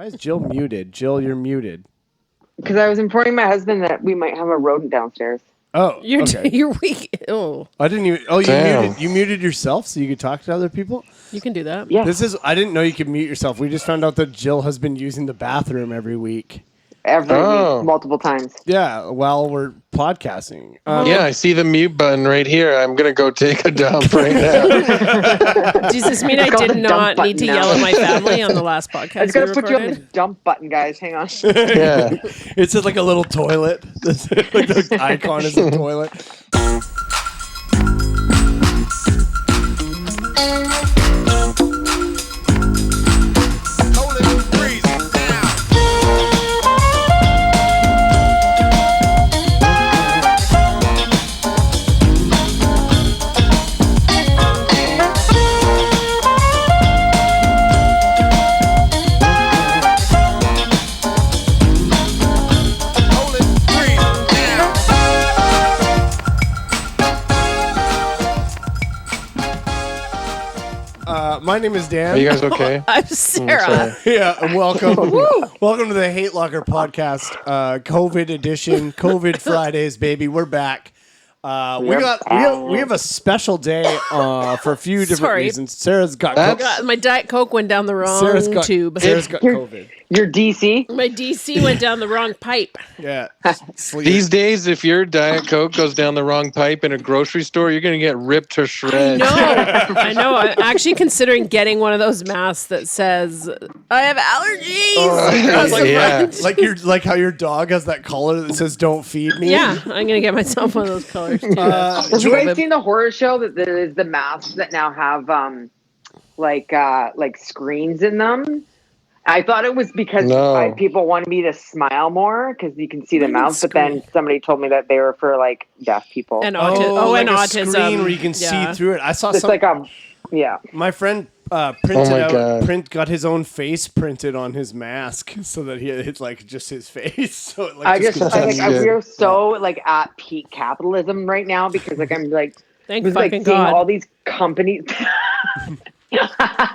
Why is Jill muted? Jill, you're muted. Because I was informing my husband that we might have a rodent downstairs. Oh, You're weak. Oh, I didn't even. Oh, you muted yourself so you could talk to other people. you can do that. Yeah. I didn't know you could mute yourself. We just found out that Jill has been using the bathroom every week. Every week, multiple times. Yeah, while we're podcasting. Yeah, I see the mute button right here. I'm going to go take a dump right now. Does this mean I did not need to yell at my family on the last podcast? I was going to put you on the dump button, guys. Hang on. Yeah. It's like a little toilet. Like the icon is a toilet. My name is Dan. Are you guys okay? I'm Sarah. Yeah, and welcome. Welcome to the Hate Locker podcast, COVID edition, COVID Fridays, baby. We're back. We have a special day for a few different reasons. Sarah's got my Diet Coke went down the wrong tube. Sarah's got COVID. Your DC? My DC went down the wrong pipe. Yeah. These days, if your Diet Coke goes down the wrong pipe in a grocery store, you're going to get ripped to shreds. I know. I'm actually considering getting one of those masks that says, I have allergies. Like how your dog has that collar that says "Don't feed me." Yeah, I'm going to get myself one of those colors too. Have you guys seen the horror show that there is the masks that now have like screens in them? I thought it was because people wanted me to smile more because you can see the mouth, but then somebody told me that they were for like deaf people and like a autism screen where you can see through it. I saw just my friend got his own face printed on his mask so that it's like just his face. So it, like, we are so like at peak capitalism right now because like I'm like thank fucking God. Seeing all these companies.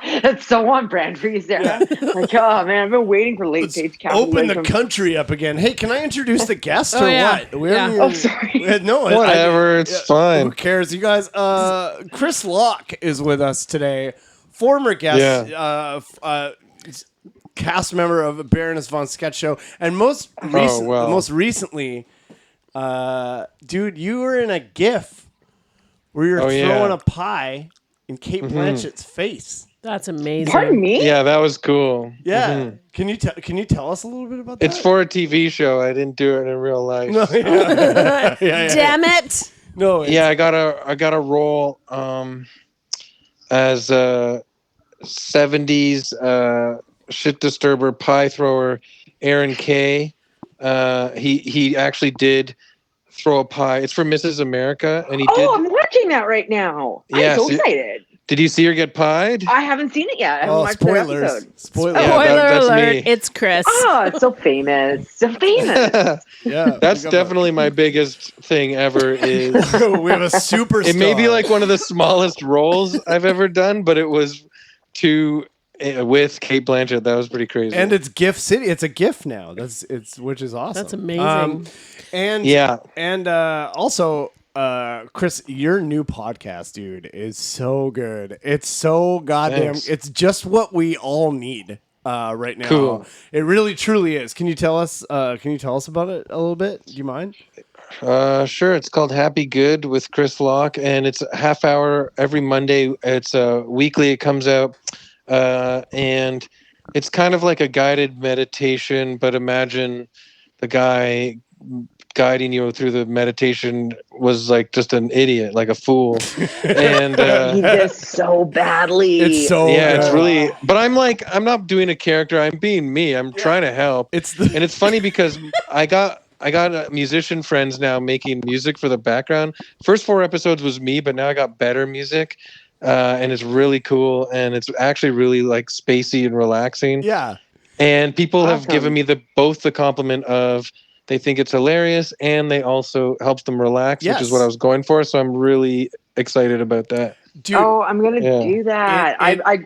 That's so on brand for you, Sarah. Like, oh man, I've been waiting for late stage capitalism. Open the country up again. Hey, can I introduce the guest or what? Oh, sorry. No, whatever. It's fine. Who cares, you guys? Chris Locke is with us today. Former guest, cast member of Baroness Von Sketch Show, and most recently, dude, you were in a GIF where you're throwing a pie in Kate Blanchett's face. That's amazing. Pardon me? Yeah, that was cool. Yeah. Can you tell us a little bit about that? It's for a TV show. I didn't do it in real life. No, Damn it. No. Yeah, I got a role as a 70s shit disturber pie thrower Aaron K. He actually did throw a pie. It's for Mrs. America, and he did. I'm watching that right now. Yeah, I'm so excited. Did you see her get pied? I haven't seen it yet. I haven't watched spoilers! The episode. Spoilers! Yeah, Spoiler that's alert! me. It's Chris. Oh, it's so famous! So famous. Yeah, that's definitely my biggest thing ever. Is we have a superstar. It may be like one of the smallest roles I've ever done, but it was with Kate Blanchett. That was pretty crazy. And it's GIF City. It's a GIF now. Which is awesome. That's amazing. And also, Chris, your new podcast, dude, is so good. It's so goddamn. Thanks. It's just what we all need right now. Cool. It really, truly is. Can you tell us? About it a little bit? Do you mind? Sure. It's called Happy Good with Chris Locke, and it's a half hour every Monday. It's weekly. It comes out. And it's kind of like a guided meditation, but imagine the guy guiding you through the meditation was like just an idiot, like a fool. And he does so badly. It's so it's really. But I'm not doing a character. I'm being me. I'm trying to help. And it's funny because I got musician friends now making music for the background. First 4 episodes was me, but now I got better music. And it's really cool, and it's actually really like spacey and relaxing. Yeah. And people have given me both the compliment of they think it's hilarious, and they also helps them relax, which is what I was going for. So I'm really excited about that. Dude, I'm gonna do that. I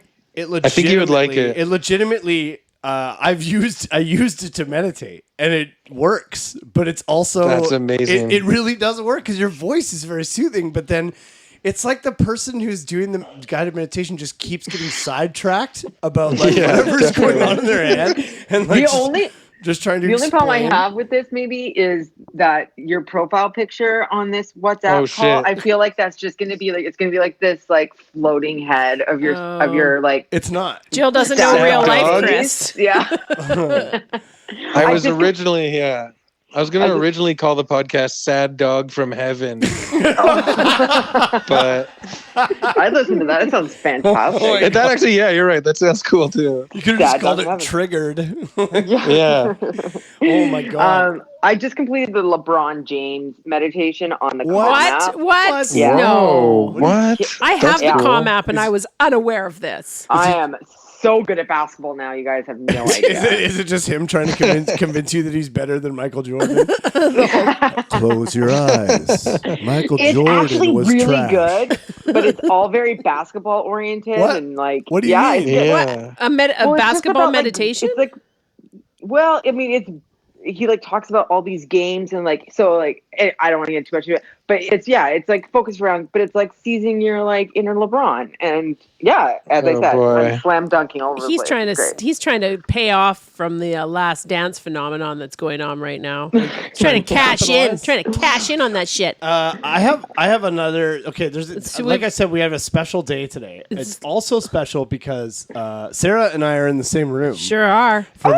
think you would like it. It legitimately I used it to meditate, and it works. But it's also That's amazing. It really does work because your voice is very soothing. But then it's like the person who's doing the guided meditation just keeps getting sidetracked about like whatever's going on in their head, and like just trying to. The only problem I have with this maybe is that your profile picture on this WhatsApp call, I feel like that's just going to be like, it's going to be like this like floating head of your like. It's not. Jill doesn't know real life, Chris. Yeah. I was going to originally call the podcast "Sad Dog from Heaven," but I listened to that. It sounds fantastic. That actually, you're right. That sounds cool too. You could have just called it "Triggered." Yeah. Oh my god. I just completed the LeBron James meditation on the Calm app. What? Yeah. No. What? I have the Calm app, and I was unaware of this. I am so good at basketball now. You guys have no idea. Is it just him trying to convince you that he's better than Michael Jordan? Close your eyes. Michael Jordan actually was really trash. good, but it's all very basketball oriented and like. What do you mean? A basketball meditation? It's like, well, I mean, he like talks about all these games and like, so like, I don't want to get too much into it, but it's like focused around, but it's like seizing your like inner LeBron, and as I said, I'm slam dunking over. He's trying to pay off from the Last Dance phenomenon that's going on right now. trying to cash in on that shit. I have another. Okay, like I said, we have a special day today. It's also special because Sarah and I are in the same room. Sure are. For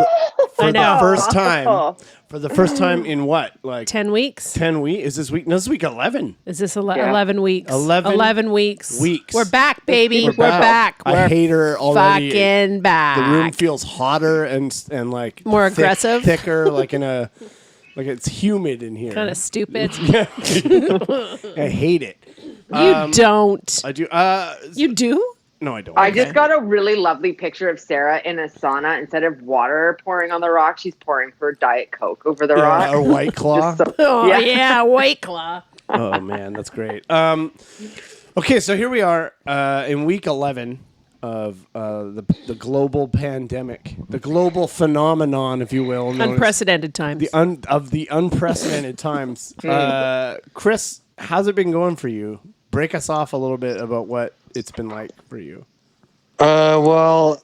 the first time. For the first time in what? Like 10 weeks? 10 weeks? Is this week? No, this is week 11. Is this 11 weeks? 11 weeks. Weeks. We're back, baby. We're back. I hate her already. Fucking back. The room feels hotter and like more aggressive, thicker, like it's humid in here. Kind of stupid. I hate it. You don't. I do. You do? No, I don't. I just got a really lovely picture of Sarah in a sauna. Instead of water pouring on the rock, she's pouring for Diet Coke over the rock. Or White Claw. White Claw. Oh, man, that's great. Okay, so here we are in week 11 of the global pandemic, the global phenomenon, if you will. Unprecedented times. The unprecedented times. Chris, how's it been going for you? Break us off a little bit about what it's been like for you. Well,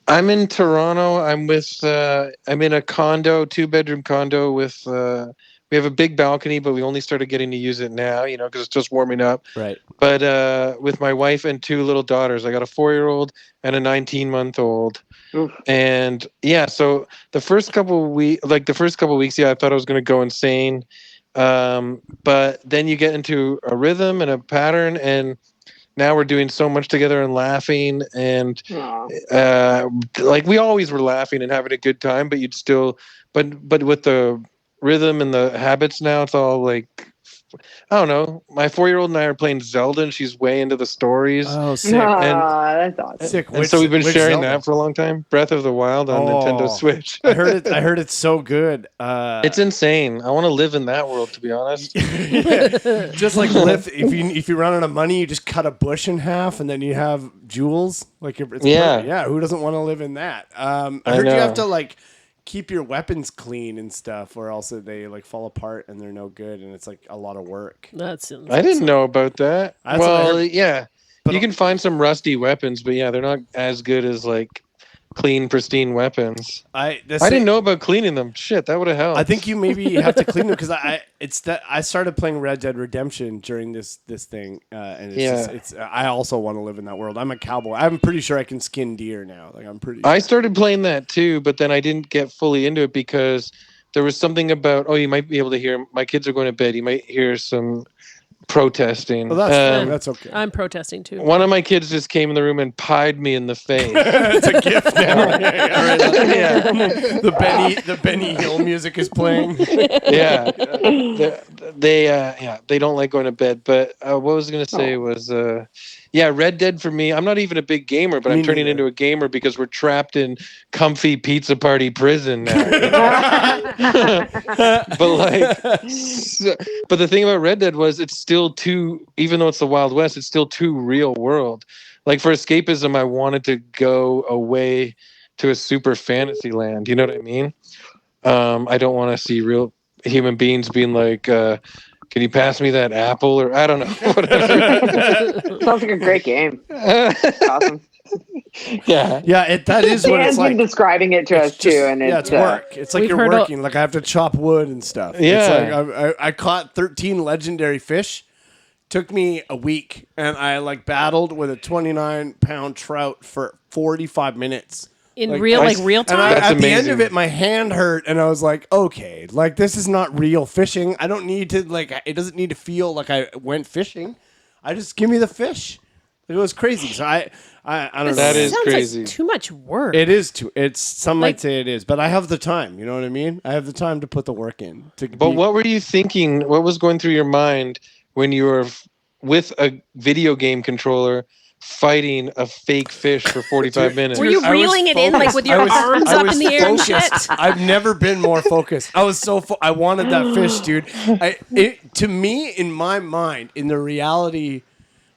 I'm in Toronto. I'm in a condo, 2-bedroom condo with. We have a big balcony, but we only started getting to use it now, because it's just warming up. Right. But with my wife and 2 little daughters, I got a 4-year-old and a 19-month-old. Oof. And so the first couple of weeks, I thought I was going to go insane. But then you get into a rhythm and a pattern, and now we're doing so much together and laughing, and like we always were laughing and having a good time, but but with the rhythm and the habits now, it's all like, I don't know. My 4-year-old and I are playing Zelda, and she's way into the stories. Oh, sick! That's awesome. Sick. And so we've been sharing that for a long time. Breath of the Wild on Nintendo Switch. I heard it's so good. It's insane. I want to live in that world, to be honest. Just like live. If you run out of money, you just cut a bush in half, and then you have jewels. Like it's perfect. Who doesn't want to live in that? I heard you have to like keep your weapons clean and stuff, or else they like fall apart and they're no good, and it's like a lot of work. I didn't know about that. You can find some rusty weapons, but they're not as good as like clean, pristine weapons. I didn't know about cleaning them. Shit, that would have helped. I think you maybe have to clean them because I started playing Red Dead Redemption during this thing, and I also want to live in that world. I'm a cowboy. I'm pretty sure I can skin deer now. Like I started playing that too, but then I didn't get fully into it because there was something about you might be able to hear. My kids are going to bed. You might hear some protesting. Well, that's okay. I'm protesting too. One of my kids just came in the room and pied me in the face. It's a gift now. The Benny Hill music is playing. They don't like going to bed. But what I was going to say was, Red Dead for me. I'm not even a big gamer, but I'm turning into a gamer because we're trapped in comfy pizza party prison now. But the thing about Red Dead was it's still too, even though it's the Wild West, it's still too real world. Like for escapism, I wanted to go away to a super fantasy land. You know what I mean? I don't want to see real human beings being like, can you pass me that apple? Or I don't know, whatever. Sounds like a great game. Awesome. Yeah. Yeah, that is what Dan's it's been like. describing it to us too, and it's work. It's like We've you're heard working. Like I have to chop wood and stuff. Yeah. It's like I caught 13 legendary fish. Took me a week, and I like battled with a 29-pound trout for 45 minutes. In Like, real and time? That's at the end amazing. of it, my hand hurt, and I was like, okay, like this is not real fishing. I don't need to it doesn't need to feel like I went fishing. I just give me the fish. It was crazy. So I don't know. That is Sounds crazy. like too much work. It is too. It's some Like- might say it is, but I have the time. You know what I mean? I have the time to put the work in. But what were you thinking? What was going through your mind when you were with a video game controller fighting a fake fish for 45 minutes? Were you I was reeling it in like with your arms I up was in the air and focused. shit? I've never been more focused. I was so I wanted that fish, dude. To me, in my mind, in the reality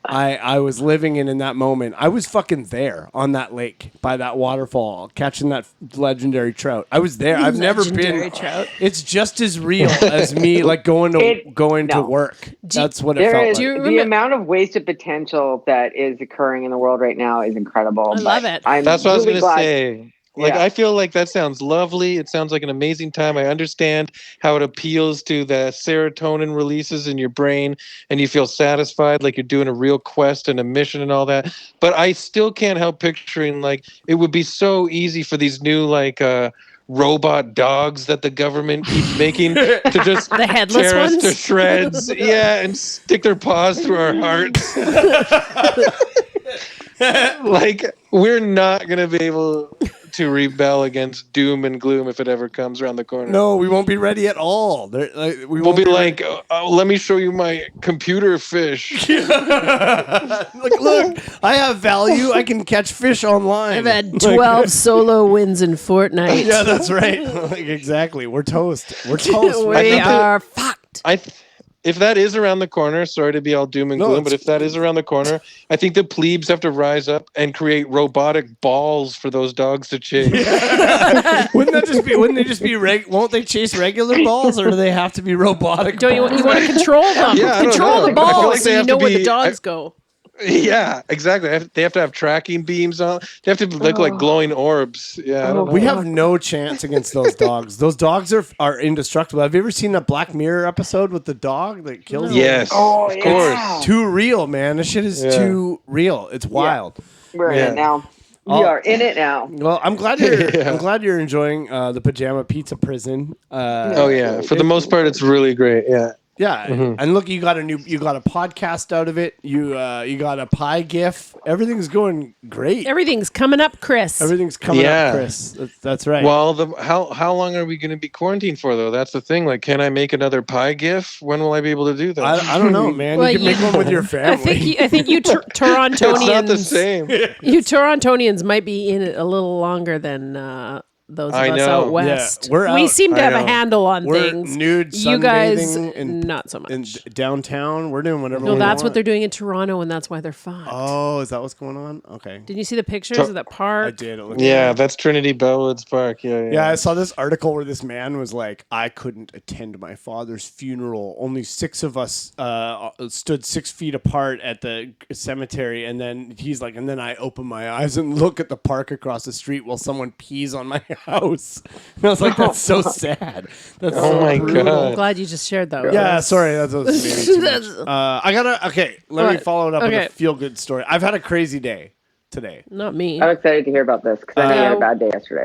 I was living in that moment, I was fucking there on that lake by that waterfall catching that legendary trout. I was there. I've never Legendary been. trout. It's just as real as me like going to No. work. That's what it There felt is like. you the remember- amount of wasted potential that is occurring in the world right now is incredible. I love it. I'm That's what I was really going to glad. say. Like, Yeah. I feel like that sounds lovely. It sounds like an amazing time. I understand how it appeals to the serotonin releases in your brain and you feel satisfied, like you're doing a real quest and a mission and all that. But I still can't help picturing, like, it would be so easy for these new, like, robot dogs that the government keeps making to just The headless tear us ones? to shreds. Yeah, and stick their paws through our hearts. Like, we're not going to be able to rebel against doom and gloom if it ever comes around the corner. No, we won't be ready at all. We We'll won't be ready. like, let me show you my computer fish. Like, look, I have value. I can catch fish online. I've had 12 solo wins in Fortnite. Yeah, that's right. Like, exactly. We're toast. We're toast. We man. think that- are fucked. If that is around the corner, sorry to be all doom and No, gloom, but it's- if that is around the corner, I think the plebes have to rise up and create robotic balls for those dogs to chase. Wouldn't they just be won't they chase regular balls, or do they have to be robotic? Don't balls? you want to control them? Yeah, I don't Control know. the I feel ball like so they you have know to where the be- dogs go. Yeah, exactly. They have to have tracking beams on. They have to look like glowing orbs. Yeah, I don't know. We have no chance against those dogs. Those dogs are indestructible. Have you ever seen a Black Mirror episode with the dog that kills? them? Yes, Oh, of course. yeah. Too real, man. This shit is Yeah. too real. It's wild. We're in Yeah. it now. We Oh. are in it now. Well, I'm glad you're. Yeah. I'm glad you're enjoying the pajama pizza prison. Oh yeah, for the most part, it's really great. Yeah. Yeah, and look, you got a podcast out of it. You got a pie gif. Everything's going great. Everything's coming up, Chris. Everything's coming Yeah. up, Chris. That's right. Well, how long are we going to be quarantined for though? That's the thing. Like, can I make another pie gif? When will I be able to do that? I don't know, man. Well, you can make one with your family. I think you It's not the Torontonians. same. You Torontonians might be in it a little longer than those of I us know. out Yeah, west. we're we out. seem to I have a know. handle on We're things. nude You guys, sunbathing in not so much. in downtown. We're doing whatever. No, we that's want. what they're doing in Toronto, and that's why they're fucked. Oh, is that what's going on? Okay, Did you see the pictures of that park? I did. It looked Yeah, that's Trinity Bellwoods Park. Yeah. Yeah, I saw this article where this man was like, I couldn't attend my father's funeral. Only 6 of us stood 6 feet apart at the cemetery. And then he's like, and then I open my eyes and look at the park across the street while someone pees on my house. And I was like, that's so sad. That's Oh so my brutal. God. I'm glad you just shared that. with Yeah, us. sorry. That was maybe too much. Okay, let me What? follow it up with Okay. a feel-good story. I've had a crazy day today. Not me. I'm excited to hear about this because I know you had a bad day yesterday.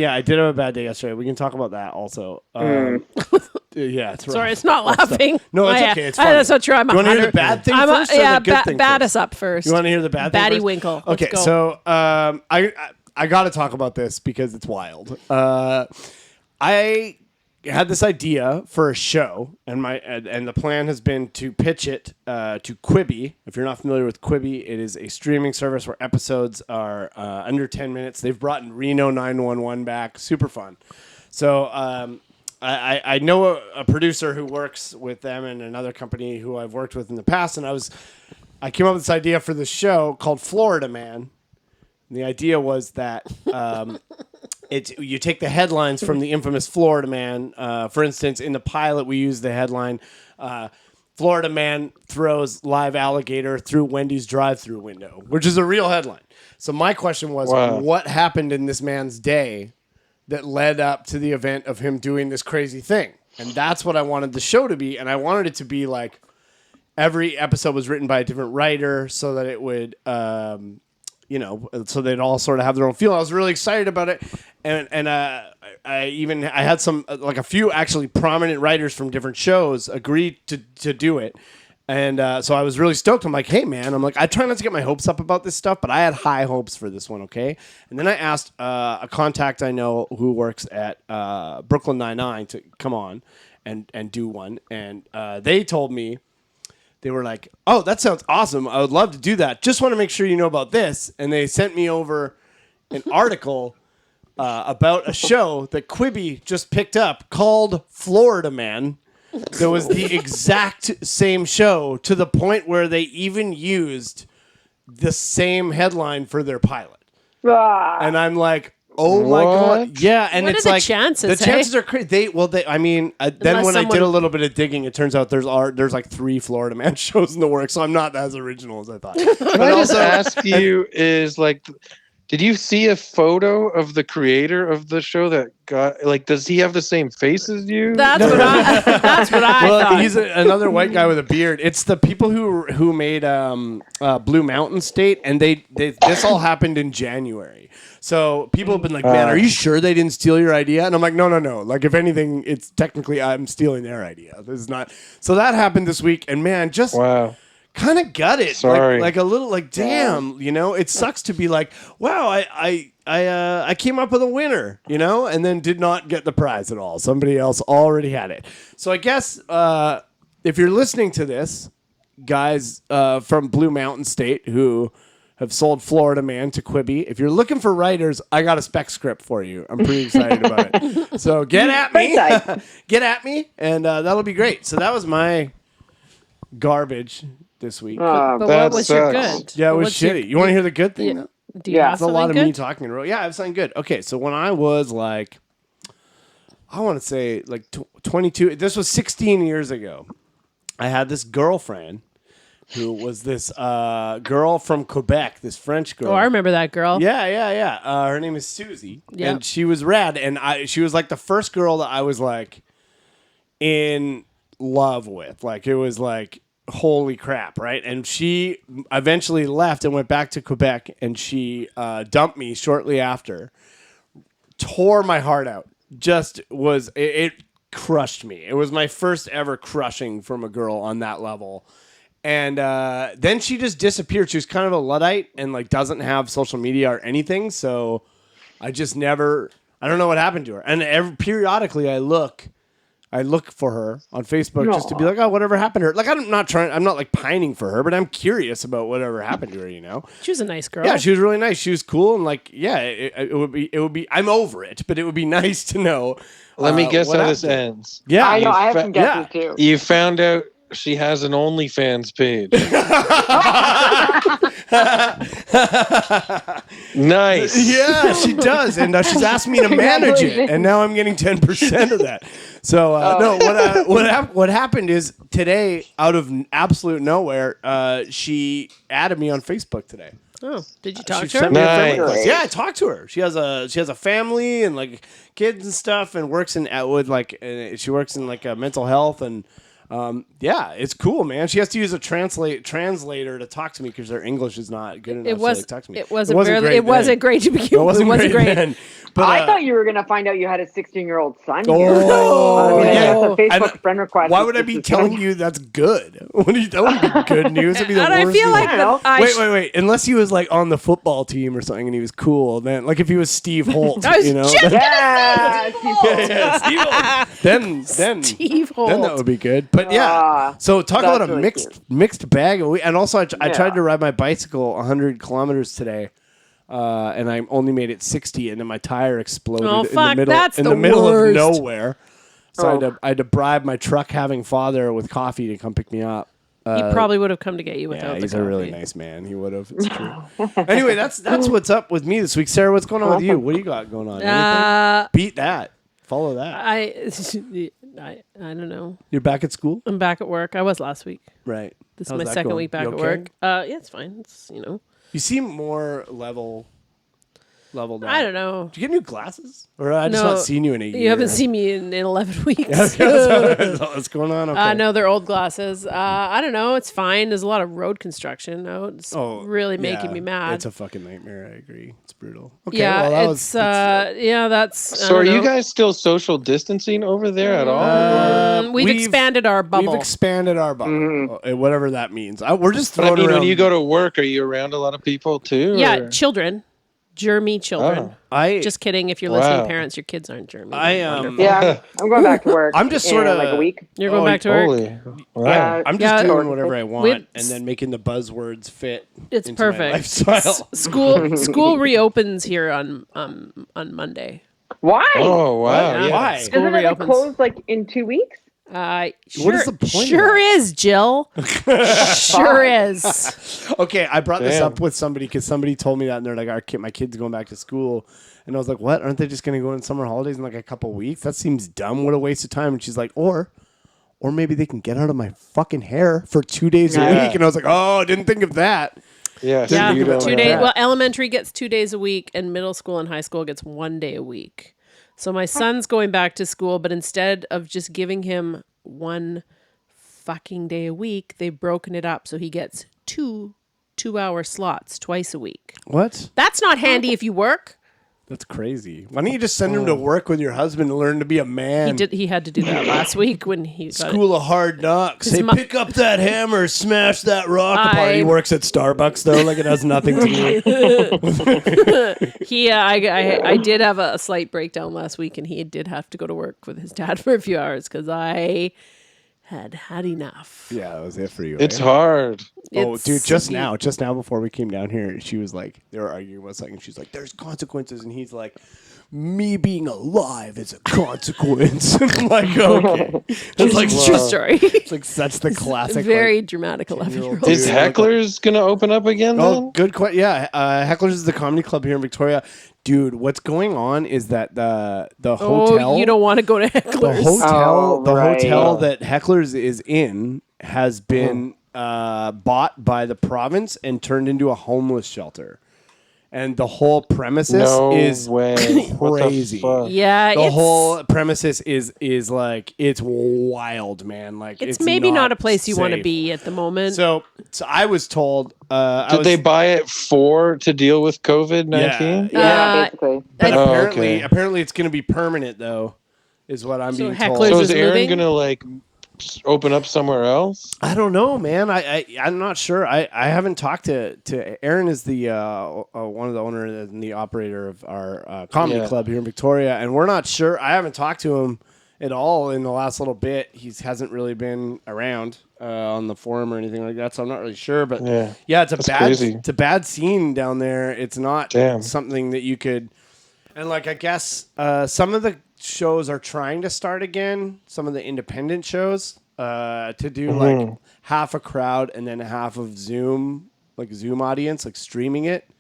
I did have a bad day yesterday. We can talk about that also. Yeah, it's Sorry, rough. it's not laughing. No, it's I- okay. It's I- funny. that's not true. I'm You want to hear the 100 bad thing I'm a- first, or yeah, the good thing bat first? us up first. You want to hear the bad thing Batty first? Winkle. Let's Okay, go. so I got to talk about this because it's wild. I had this idea for a show, and the plan has been to pitch it to Quibi. If you're not familiar with Quibi, it is a streaming service where episodes are under 10 minutes. They've brought in Reno 911 back. Super fun. So I know a producer who works with them and another company who I've worked with in the past, and I came up with this idea for this show called Florida Man. And the idea was that you take the headlines from the infamous Florida Man. For instance, in the pilot, we used the headline, Florida Man throws live alligator through Wendy's drive-through window, which is a real headline. So my question was, what happened in this man's day that led up to the event of him doing this crazy thing? And that's what I wanted the show to be. And I wanted it to be like every episode was written by a different writer so that it would, so they'd all sort of have their own feel. I was really excited about it. And I had some, like a few actually prominent writers from different shows agree to do it. And so I was really stoked. I'm like, hey, man, I try not to get my hopes up about this stuff, but I had high hopes for this one, okay? And then I asked a contact I know who works at Brooklyn Nine-Nine to come on and do one. And they told me, they were like, oh, that sounds awesome. I would love to do that. Just want to make sure you know about this. And they sent me over an article about a show that Quibi just picked up called Florida Man. That was the exact same show to the point where they even used the same headline for their pilot. And I'm like, oh my God. Yeah. And what it's are the like, chances, the chances are crazy. Then when I did a little bit of digging, it turns out there's like 3 Florida Man shows in the works. So I'm not as original as I thought. Can I just ask you is like, did you see a photo of the creator of the show that got, like, does he have the same face as you? That's what I thought. He's another white guy with a beard. It's the people who made Blue Mountain State, and this all happened in January. So people have been like, man, are you sure they didn't steal your idea? And I'm like, no. Like, if anything, it's technically I'm stealing their idea. This is not. So that happened this week, and man, just kind of gutted. Sorry. Like a little, like, damn, it sucks to be like, wow, I came up with a winner, and then did not get the prize at all. Somebody else already had it. So I guess if you're listening to this, guys from Blue Mountain State who have sold Florida Man to Quibi, if you're looking for writers, I got a spec script for you. I'm pretty excited about it. So get at me, and that'll be great. So that was my garbage this week. But what was your good? Yeah, it was shitty. You want to hear the good thing? Do you have It's a lot of good? me talking in a row. Yeah, I have something good. Okay, so when I was like, I want to say like 22, this was 16 years ago, I had this girlfriend who was this girl from Quebec, this French girl. Oh, I remember that girl. Yeah. Her name is Susie. Yep. And she was rad. And she was like the first girl that I was like in love with. Like, it was like, holy crap, right? And she eventually left and went back to Quebec, and she dumped me shortly after. Tore my heart out. Just was, it crushed me. It was my first ever crushing from a girl on that level. And then she just disappeared. She was kind of a Luddite and like doesn't have social media or anything. So I just never, I don't know what happened to her. And periodically I look for her on Facebook just to be like, oh, whatever happened to her. Like, I'm not like pining for her, but I'm curious about whatever happened to her, She was a nice girl. Yeah, she was really nice. She was cool. And like, yeah, it would be, I'm over it, but it would be nice to know. Let me guess how this ends. Yeah. I know, I have some guesses too. You found out she has an OnlyFans page. Nice. Yeah, she does. And she's asked me to manage it. And now I'm getting 10% of that. So, what happened is today, out of absolute nowhere, she added me on Facebook today. Oh, did you talk She to her? sent me a friend Nice. request. Yeah, I talked to her. She has a family and like kids and stuff, and works in she works in like mental health and yeah, it's cool, man. She has to use a translator to talk to me because her English is not good enough to talk to me. It wasn't great to begin with. It wasn't great then. But, I thought you were going to find out you had a 16-year-old son. Oh, That's a Facebook friend request. Why would I be telling you that's good? That wouldn't be good news. It'd be the And worst I feel news. like Wait. Unless he was like on the football team or something and he was cool, then like if he was Steve Holt, I was just Yeah, Steve Holt. Then Steve Holt. Then that would be good. But yeah, so talk about a really mixed bag. And also, I tried to ride my bicycle 100 kilometers today, and I only made it 60, and then my tire exploded in the middle of nowhere. So I had to bribe my truck having father with coffee to come pick me up. He probably would have come to get you without Yeah, the he's coffee. a really nice man. He would have. It's true. Anyway, that's what's up with me this week. Sarah, what's going on with you? What do you got going on? Anything? Beat that. Follow that. I don't know. You're back at school? I'm back at work. I was last week. Right. This is How's my that second going? week back You at okay? work. Yeah, it's fine. It's You seem more leveled out. I don't know. Did you get new glasses? Or I just No, not seen you in a year? You haven't seen me in 11 weeks. What's going on? Okay. No, they're old glasses. I don't know. It's fine. There's a lot of road construction out. It's really making me mad. It's a fucking nightmare. I agree. It's brutal. Okay, Yeah, well, that's. I So are don't you know. guys still social distancing over there at all? We've expanded our bubble. We've expanded our bubble, whatever that means. We're just But I throwing mean, around. when you go to work, are you around a lot of people too? Yeah, or- children. Germy children. I Just kidding. If you're listening, Wow. parents, your kids aren't Germy. Yeah, I'm going back to work. I'm just in, sort of like a week. You're going back to work. Holy. Wow. I'm just Yeah. doing whatever I want With- and then making the buzzwords fit. It's into my perfect. lifestyle. School reopens here on Monday. Why? Oh, wow. Yeah. Why? School Isn't it like reopens. closed like in 2 weeks? Sure, is the point of Sure that? is, Jill. Sure is. Okay, I brought this Damn. up with somebody because somebody told me that, and they're like, my kid's going back to school. And I was like, what? Aren't they just going to go on summer holidays in like a couple weeks? That seems dumb. What a waste of time. And she's like, or maybe they can get out of my fucking hair for 2 days a Yeah. week. And I was like, oh, I didn't think of that. Yeah. so Yeah, you don't 2 know. days. Well, elementary gets 2 days a week, and middle school and high school gets 1 day a week. So my son's going back to school, but instead of just giving him 1 fucking day a week, they've broken it up so he gets 2-hour slots twice a week. What? That's not handy if you work. That's crazy. Why don't you just send him to work with your husband and learn to be a man? He had to do that last week when he got School of Hard Knocks. Hey, pick up that hammer, smash that rock apart. He works at Starbucks though, like it has nothing to do. I did have a slight breakdown last week, and he did have to go to work with his dad for a few hours because I had enough. Yeah, that was it for you. It's eh? hard. Oh, dude, just now before we came down here, she was like, they were arguing one second. She's like, there's consequences. And he's like, me being alive is a consequence. And I'm like, okay. It's like, True story. it's like such the classic. Very like, dramatic 11-year-old. Dude, Is Heckler's going to open up again oh, then? good question. Yeah. Heckler's is the comedy club here in Victoria. Dude, what's going on is that the hotel. Oh, you don't want to go to Heckler's. The right. hotel that Heckler's is in has been bought by the province and turned into a homeless shelter, and the whole premises No is way. What the crazy. fuck? Yeah, The it's whole premises is like it's wild, man. Like it's maybe not a place you want to safe. be at the moment. So I was told. Did they buy it to deal with COVID-19? Yeah, basically. But Oh, apparently it's going to be permanent though, is what I'm being Heckler's told. So is is Aaron moving? going to like open up somewhere else? I don't know, man. I'm not sure. I haven't talked to Aaron. Is the one of the owner and the operator of our comedy club here in Victoria, and we're not sure. I haven't talked to him at all in the last little bit. He hasn't really been around on the forum or anything like that, so I'm not really sure. But yeah, it's a bad scene down there. It's not something that you could. And like I guess some of the shows are trying to start again. Some of the independent shows to do like half a crowd and then half of Zoom audience, like streaming it.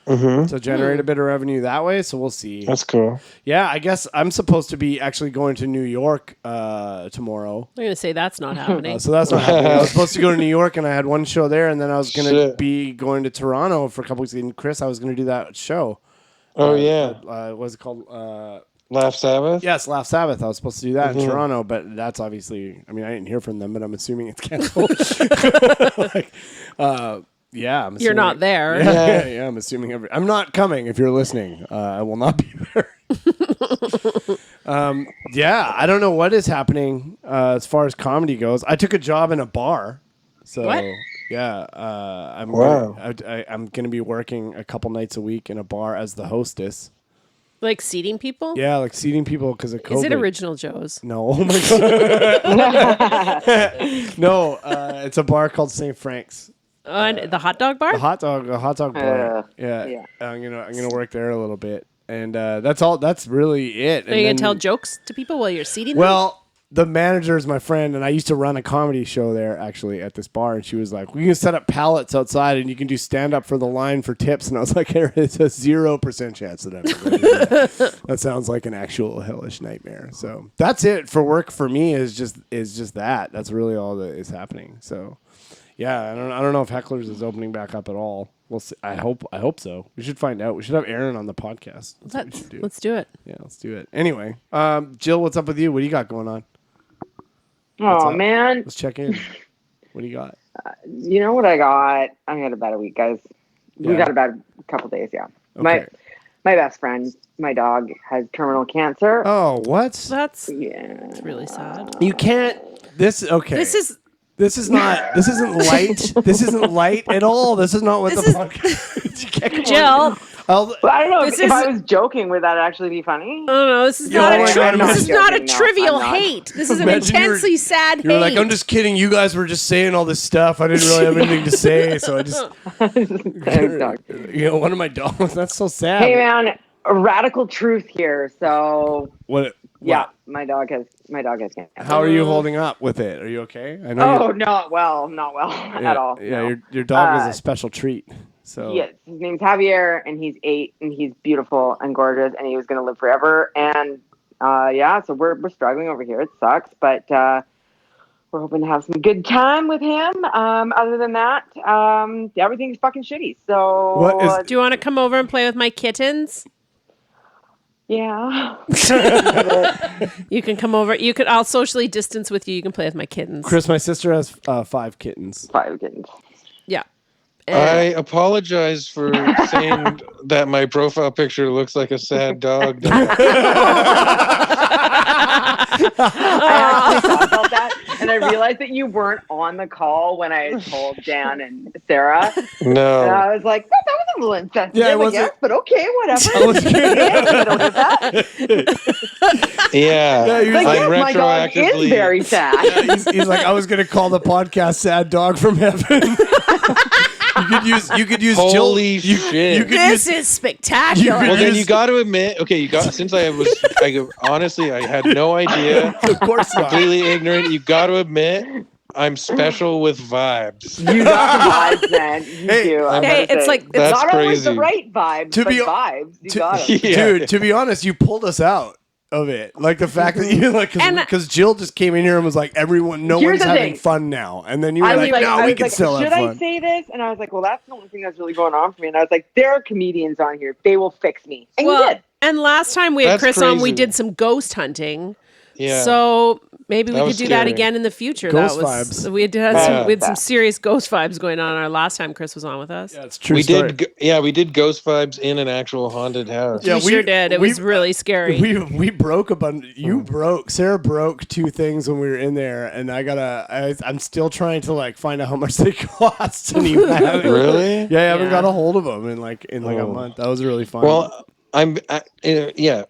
So generate a bit of revenue that way. So we'll see. That's cool. Yeah, I guess I'm supposed to be actually going to New York tomorrow. I'm going to say that's not happening. So that's not happening. I was supposed to go to New York and I had one show there, and then I was going to be going to Toronto for a couple weeks. And Chris, I was going to do that show. Oh, yeah. What's it called? Laugh Sabbath? Yes, Laugh Sabbath. I was supposed to do that in Toronto, but that's obviously, I mean, I didn't hear from them, but I'm assuming it's canceled. Yeah, I'm assuming, You're not there. Yeah, I'm assuming I'm not coming if you're listening. I will not be there. Yeah, I don't know what is happening as far as comedy goes. I took a job in a bar. So What? yeah, I'm going to be working a couple nights a week in a bar as the hostess. Like seating people? Yeah, like seating people because of COVID. Is it Original Joe's? No, oh my god. No, it's a bar called St. Frank's. And the hot dog bar? A hot dog bar. Yeah. I'm gonna work there a little bit, and that's all. That's really it. Are you gonna tell jokes to people while you're seating them? Well, the manager is my friend, and I used to run a comedy show there actually at this bar. And she was like, "We can set up pallets outside, and you can do stand up for the line for tips." And I was like, "It's a 0% chance that I'm ever going to do that." That sounds like an actual hellish nightmare. So that's it for work for me. Is just that. That's really all that is happening. So yeah, I don't know if Hecklers is opening back up at all. We'll see. I hope so. We should find out. We should have Aaron on the podcast. That's what we should do. Let's do it. Yeah, let's do it. Anyway, Jill, what's up with you? What do you got going on? Oh, man. Let's check in. What do you got? You know what I got? I had about a week, guys. We Yeah. got about a couple days, yeah. Okay. My best friend, my dog, has terminal cancer. Oh, what? That's Yeah. really sad. You can't. Okay. This is This isn't light. This isn't light at all. This is not what This the is- podcast. Jill. Well, I don't know This if I is- was joking. Would that actually be funny? Oh no, this is Yo, not oh my God, this is not a joking, no, trivial I'm not. hate. This is an Imagine intensely sad hate. You're like, I'm just kidding. You guys were just saying all this stuff. I didn't really have anything to say, so I just, one of my dogs. That's so sad. Hey man, a radical truth here. So What? yeah, my dog has cancer. How are you holding up with it? Are you okay? I know. Oh, not well at all. Yeah, no. your dog is a special treat. So Yes, his name's Javier, and he's 8, and he's beautiful and gorgeous, and he was going to live forever. And so we're struggling over here. It sucks, but we're hoping to have some good time with him. Other than that, everything's fucking shitty. So What is- Do you want to come over and play with my kittens? yeah. You can come over. I'll socially distance with you. You can play with my kittens. Chris, my sister has 5 kittens. 5 kittens. Yeah. I apologize for saying that my profile picture looks like a sad dog. I actually thought about that, and I realized that you weren't on the call when I told Dan and Sarah. And No. I was like, that was a little insensitive, Yeah, it I wasn't- guess, but okay, whatever. I was kidding. I don't get that. Yeah, Yeah. he was Like, like, yes, my dog is retroactively- very sad. he's like, I was gonna call the podcast "Sad Dog from Heaven." you could use Holy Jill. shit. You could This use, is spectacular. Well, then Yes. you got to admit, since honestly, I had no idea, of course not. completely ignorant. You got to admit, I'm special with vibes. You got the vibes, man. You Hey, do. I hey, gotta it's say. like- It's That's not always the crazy. right vibes, To but be- vibes. You got 'em. Yeah. Dude, to be honest, you pulled us out of it. Like the fact that you because Jill just came in here and was like, no Here's one's the having thing. fun now, and then you were I was like, like, no, I we was can like, still should have I fun. say this? And I was like, well, that's the only thing that's really going on for me. And I was like, there are comedians on here. They will fix me. And you did. And last time we had That's Chris on, we crazy. did some ghost hunting. Yeah. So maybe we That could was do that scary. again in the future. Ghost that was vibes. we had some serious ghost vibes going on our last time Chris was on with us. Yeah, it's true. we story. we did ghost vibes in an actual haunted house. Yeah, we sure did. It was really scary. We broke a bunch. Sarah broke 2 things when we were in there, and I'm still trying to like find out how much they cost. And you haven't, Really? Yeah, I haven't Yeah. got a hold of them in like a Oh. month. That was really fun. Well, I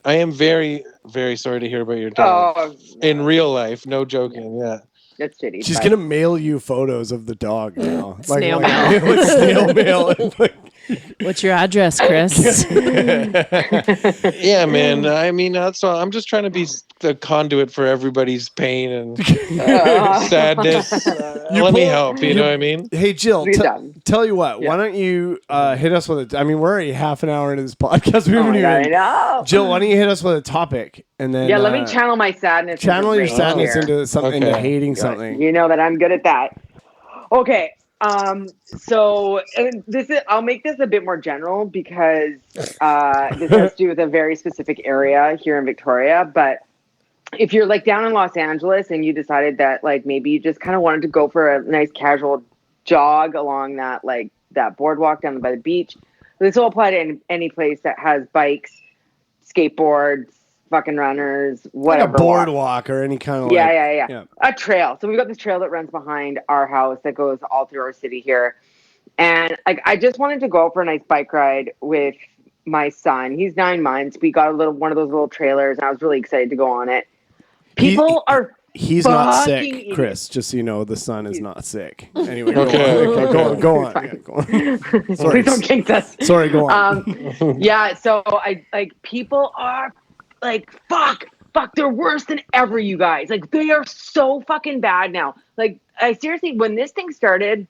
am very, very sorry to hear about your dog. Oh, In real life, no joking. Yeah. that's shitty. she's but- gonna mail you photos of the dog now. Snail like snail mail. And, like, What's your address, Chris? Yeah, man. I mean, that's all. I'm just trying to be the conduit for everybody's pain and sadness. Let me help. You know what I mean? hey Jill, You're done. tell you what. Yeah. Why don't you hit us with it? I mean, we're already half an hour into this podcast. We Oh haven't my God, I even. know. Jill, why don't you hit us with a topic and then Yeah, let me channel my sadness. channel into your rage sadness here. into something, Okay. into hating something. You know that I'm good at that. Okay. So I'll make this a bit more general because this has to do with a very specific area here in Victoria. But if you're like down in Los Angeles and you decided that like maybe you just kind of wanted to go for a nice casual jog along that boardwalk down by the beach, this will apply to any place that has bikes, skateboards, fucking runners, whatever. Like a boardwalk or any kind of Yeah. A trail. So we've got this trail that runs behind our house that goes all through our city here. And like I just wanted to go for a nice bike ride with my son. He's 9 months. We got one of those little trailers and I was really excited to go on it. People are He's not fucking sick, idiots. Chris. Just so you know, the son is not sick. Anyway, Okay. go on. Yeah, go on. Sorry. Please don't kink us. Sorry, go on. Yeah, so I like people are like fuck. fuck, they're worse than ever, you guys. Like, they are so fucking bad now. Like, I seriously, when this thing started,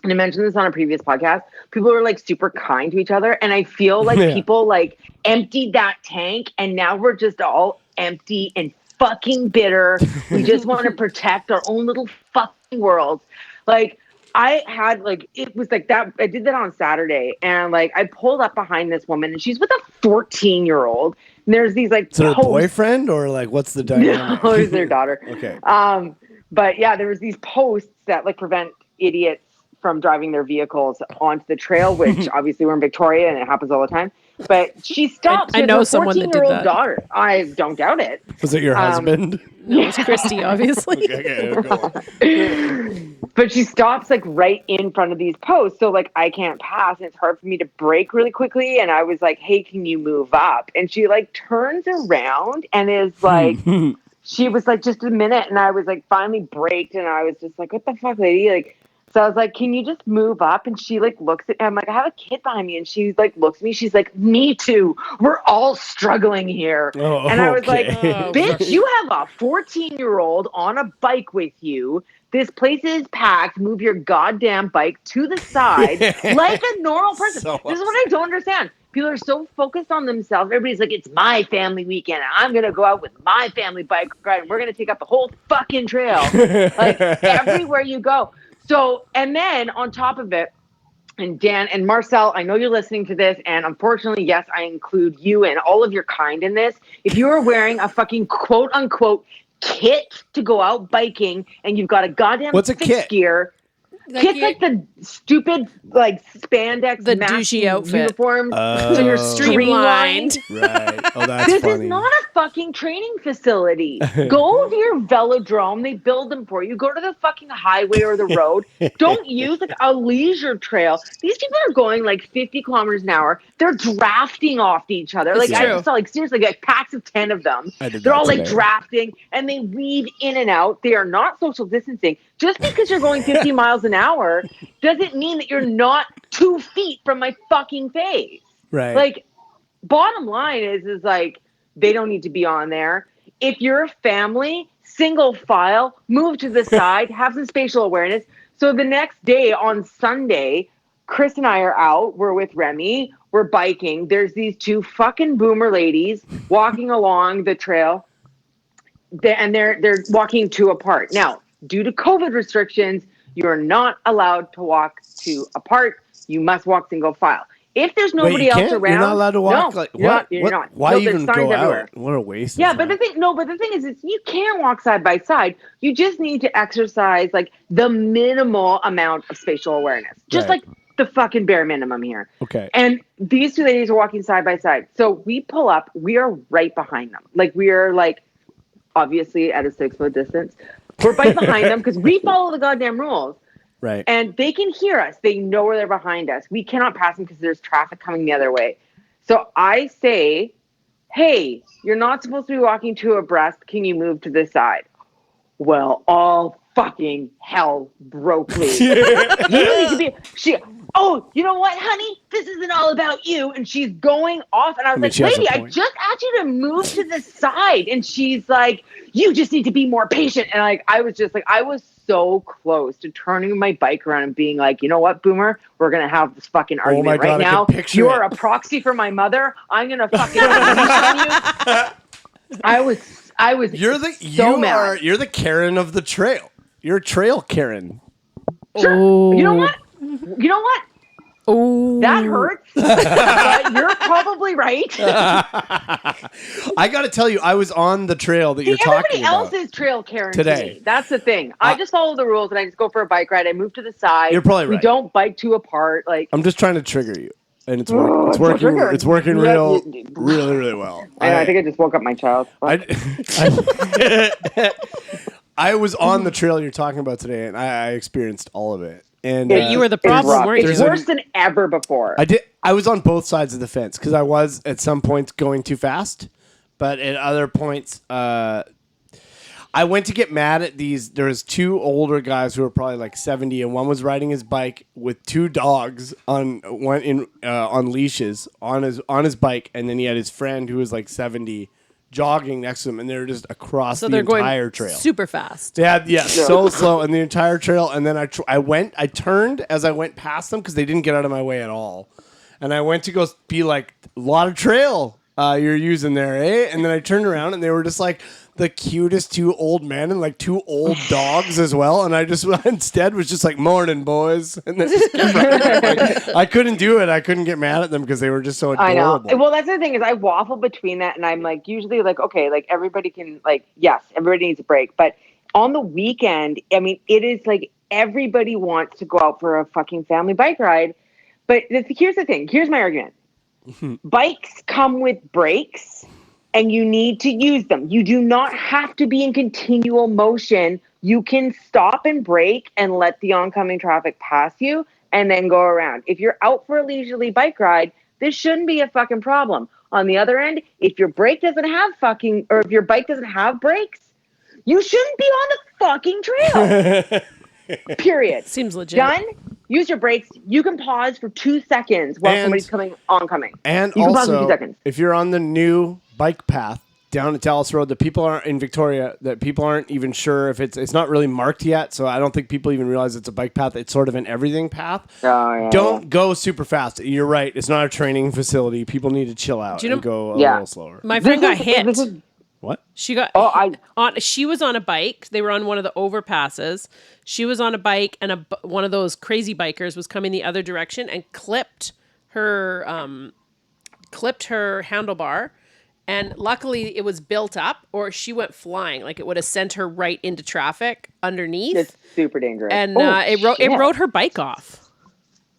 and I mentioned this on a previous podcast, people were like super kind to each other. And I feel like people like emptied that tank and now we're just all empty and fucking bitter. We just want to protect our own little fucking worlds. Like, I had like, it was like that. I did that on Saturday and like, I pulled up behind this woman and she's with a 14-year-old. And there's these like, is it a boyfriend or like, what's the dynamic? No, it's their daughter. Okay. But yeah, there was these posts that like prevent idiots from driving their vehicles onto the trail, which obviously we're in Victoria and it happens all the time. But she stopped. I know with her someone that did 14-year-old that. daughter. I don't doubt it. Was it your husband? No, it's Christy, obviously. Okay, go. But she stops like right in front of these posts. So like I can't pass and it's hard for me to brake really quickly. And I was like, hey, can you move up? And she like turns around and is like, she was like, just a minute. And I was like, finally braked. And I was just like, what the fuck, lady? Like, so I was like, can you just move up? And she like looks at me. I'm like, I have a kid behind me. And she like looks at me. She's like, me too. We're all struggling here. Oh, and I was like, okay. bitch, you have a 14-year-old on a bike with you. This place is packed. Move your goddamn bike to the side like a normal person. So This is what I don't understand. People are so focused on themselves. Everybody's like, it's my family weekend. I'm going to go out with my family bike ride. And we're going to take up the whole fucking trail. Like everywhere you go. So, and then on top of it, and Dan and Marcel, I know you're listening to this, and unfortunately, yes, I include you and all of your kind in this. If you are wearing a fucking quote unquote kit to go out biking and you've got a goddamn What's a fixed kit? gear, kit's like the stupid like spandex The matching douchey outfit. uniform. Oh. So you're Streamlined. streamlined. Right. Oh, that's This funny. is not a fucking training facility. Go to your velodrome. They build them for you. Go to the fucking highway or the road. Don't use like a leisure trail. These people are going like 50 kilometers an hour. They're drafting off each other. Like I true. just saw like seriously like packs of 10 of them. I did They're that all like today. drafting and they weave in and out. They are not social distancing. Just because you're going 50 miles an hour doesn't mean that you're not 2 feet from my fucking face. Right. Like, bottom line is like, they don't need to be on there. If you're a family, single file, move to the side, have some spatial awareness. So the next day on Sunday, Chris and I are out. We're with Remy. We're biking. There's these 2 fucking boomer ladies walking along the trail. They're walking 2 apart. Now, due to COVID restrictions, you're not allowed to walk 2 apart. You must walk single file. If there's nobody you else can't? around, You're not allowed to walk. no, Like you're what? not. You're What? not. Why No, there's even signs go everywhere. out? What a waste. Yeah, of but time. the thing is, you can walk side by side. You just need to exercise like the minimal amount of spatial awareness, just Right. like the fucking bare minimum here. Okay. And these 2 ladies are walking side by side. So we pull up. We are right behind them. Like we are like obviously at a 6-foot distance. We're right behind them because we follow the goddamn rules. Right. And they can hear us. They know where they're behind us. We cannot pass them because there's traffic coming the other way. So I say, hey, you're not supposed to be walking 2 abreast. Can you move to the side? Well, all fucking hell broke loose. You don't need to be. Oh, you know what, honey? This isn't all about you. And she's going off. And I was she has like, a lady, I point. just asked you to move to the side. And she's like, you just need to be more patient. And like, I was so close to turning my bike around and being like, you know what, Boomer? We're going to have this fucking argument my God, right I now. can picture You're it. a proxy for my mother. I'm going to fucking unleash on you. I was You're the mad. you're the Karen of the trail. You're a trail Karen. Sure. Oh. You know what? You know what? Oh. That hurts. But you're probably right. I got to tell you, I was on the trail that you're talking Everybody else about. is trail Karen Today. today. That's the thing. I just follow the rules and I just go for a bike ride. I move to the side. You're probably We right. don't bike 2 apart. Like I'm just trying to trigger you, and it's Oh, working. It's it's a working. trigger. It's working Yeah, really well. I think I just woke up my child. I was on the trail you're talking about today, and I experienced all of it. And You were the problem, rough. weren't you? It's worse than ever before. I was on both sides of the fence because I was at some points going too fast, but at other points, I went to get mad at these. There was 2 older guys who were probably like 70, and one was riding his bike with 2 dogs on leashes on his bike, and then he had his friend who was like 70 jogging next to them, and they're just across So the they're going entire trail. super fast. Yeah, so slow, and the entire trail. And then I turned as I went past them because they didn't get out of my way at all. And I went to go be like, a lot of trail you're using there, eh? And then I turned around, and they were just like the cutest two old men and like two old dogs as well. And I just instead was just like, morning, boys. And then just kept running. Like, I couldn't do it. I couldn't get mad at them because they were just so adorable. I know. Well, that's the thing is I waffle between that, and I'm like usually like, okay, like everybody can like, yes, everybody needs a break, but on the weekend, I mean, it is like everybody wants to go out for a fucking family bike ride. But here's the thing. Here's my argument. Bikes come with brakes, and you need to use them. You do not have to be in continual motion. You can stop and brake and let the oncoming traffic pass you and then go around. If you're out for a leisurely bike ride, this shouldn't be a fucking problem. On the other end, if your brake doesn't have if your bike doesn't have brakes, you shouldn't be on the fucking trail. Period. Seems legit. Done. Use your brakes. You can pause for 2 seconds while somebody's oncoming. And you can pause for 2 also, seconds. if you're on the new bike path down at Dallas Road, that people aren't in Victoria, that people aren't even sure if it's not really marked yet. So I don't think people even realize it's a bike path. It's sort of an everything path. Don't go super fast. You're right. It's not a training facility. People need to chill out and go a little slower. My friend got hit. What? She got she was on a bike. They were on one of the overpasses. She was on a bike, and one of those crazy bikers was coming the other direction and clipped her handlebar. And luckily, it was built up, or she went flying. Like it would have sent her right into traffic underneath. It's super dangerous. And it rode her bike off.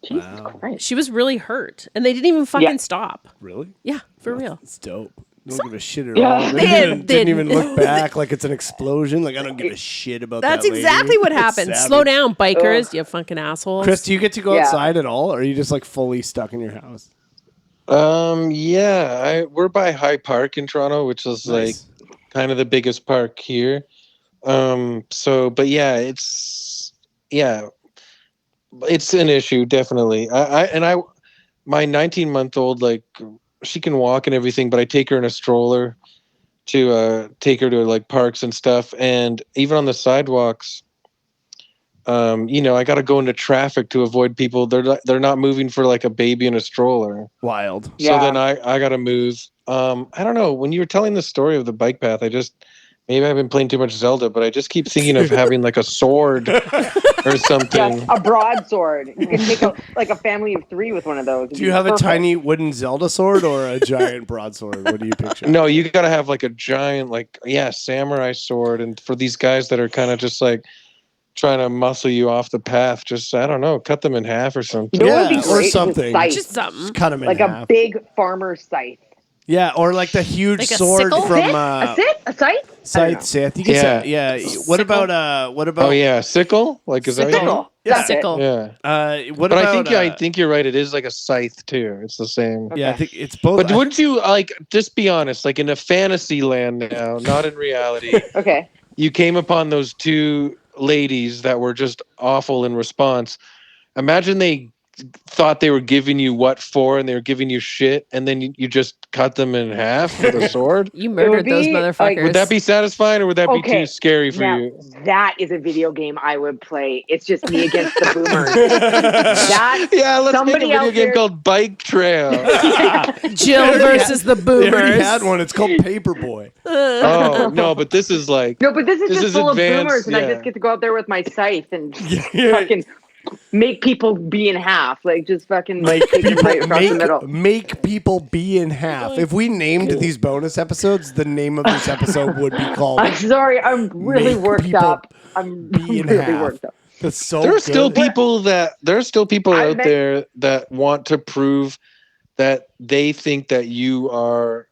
Jesus Christ! She was really hurt, and they didn't even fucking stop. Really? Yeah, for real. It's dope. Don't give a shit at all. They didn't even look back like it's an explosion. Like I don't give a shit about that. That's exactly what happened. Slow down, bikers, you fucking assholes. Chris, do you get to go outside at all, or are you just like fully stuck in your house? We're by High Park in Toronto, which is like kind of the biggest park here. But yeah, it's an issue definitely. My 19-month-old, like, she can walk and everything, but I take her in a stroller to take her to like parks and stuff. And even on the sidewalks, I got to go into traffic to avoid people. They're not moving for like a baby in a stroller. Wild. So then I got to move. I don't know. When you were telling the story of the bike path, maybe I've been playing too much Zelda, but I just keep thinking of having like a sword or something. Yes, a broadsword. You can take a family of 3 with one of those. Do you have a tiny wooden Zelda sword or a giant broadsword? What do you picture? No, you got to have like a giant, samurai sword. And for these guys that are kind of just like trying to muscle you off the path, just, I don't know, cut them in half or something. Or something. Just something. Just cut them in half. Like a big farmer scythe. Yeah, or like the huge like sword from a scythe? Scythe. You can say, What about Oh yeah, sickle? Like is that sickle? Yeah. Sickle. Yeah. What about I think you're right. It is like a scythe too. It's the same. Okay. Yeah, I think it's both. But wouldn't you just be honest, like in a fantasy land now, not in reality. Okay. You came upon those 2 ladies that were just awful in response. Imagine they thought they were giving you what for, and they were giving you shit, and then you just cut them in half with a sword. You murdered those motherfuckers. Would that be satisfying, or would that be too scary for you? That is a video game I would play. It's just me against the boomers. Let's make a video game called Bike Trail. Jill versus the boomers. They already had one. It's called Paperboy. Oh no, but this is like but this is just full advanced, of boomers, and I just get to go out there with my scythe and fucking make people be in half, like just fucking make people right across the middle. Make people be in half. If we named these bonus episodes, the name of this episode would be called. I'm sorry, I'm really worked up. I'm really worked up. That's so. There are still people out there that want to prove that they think that you are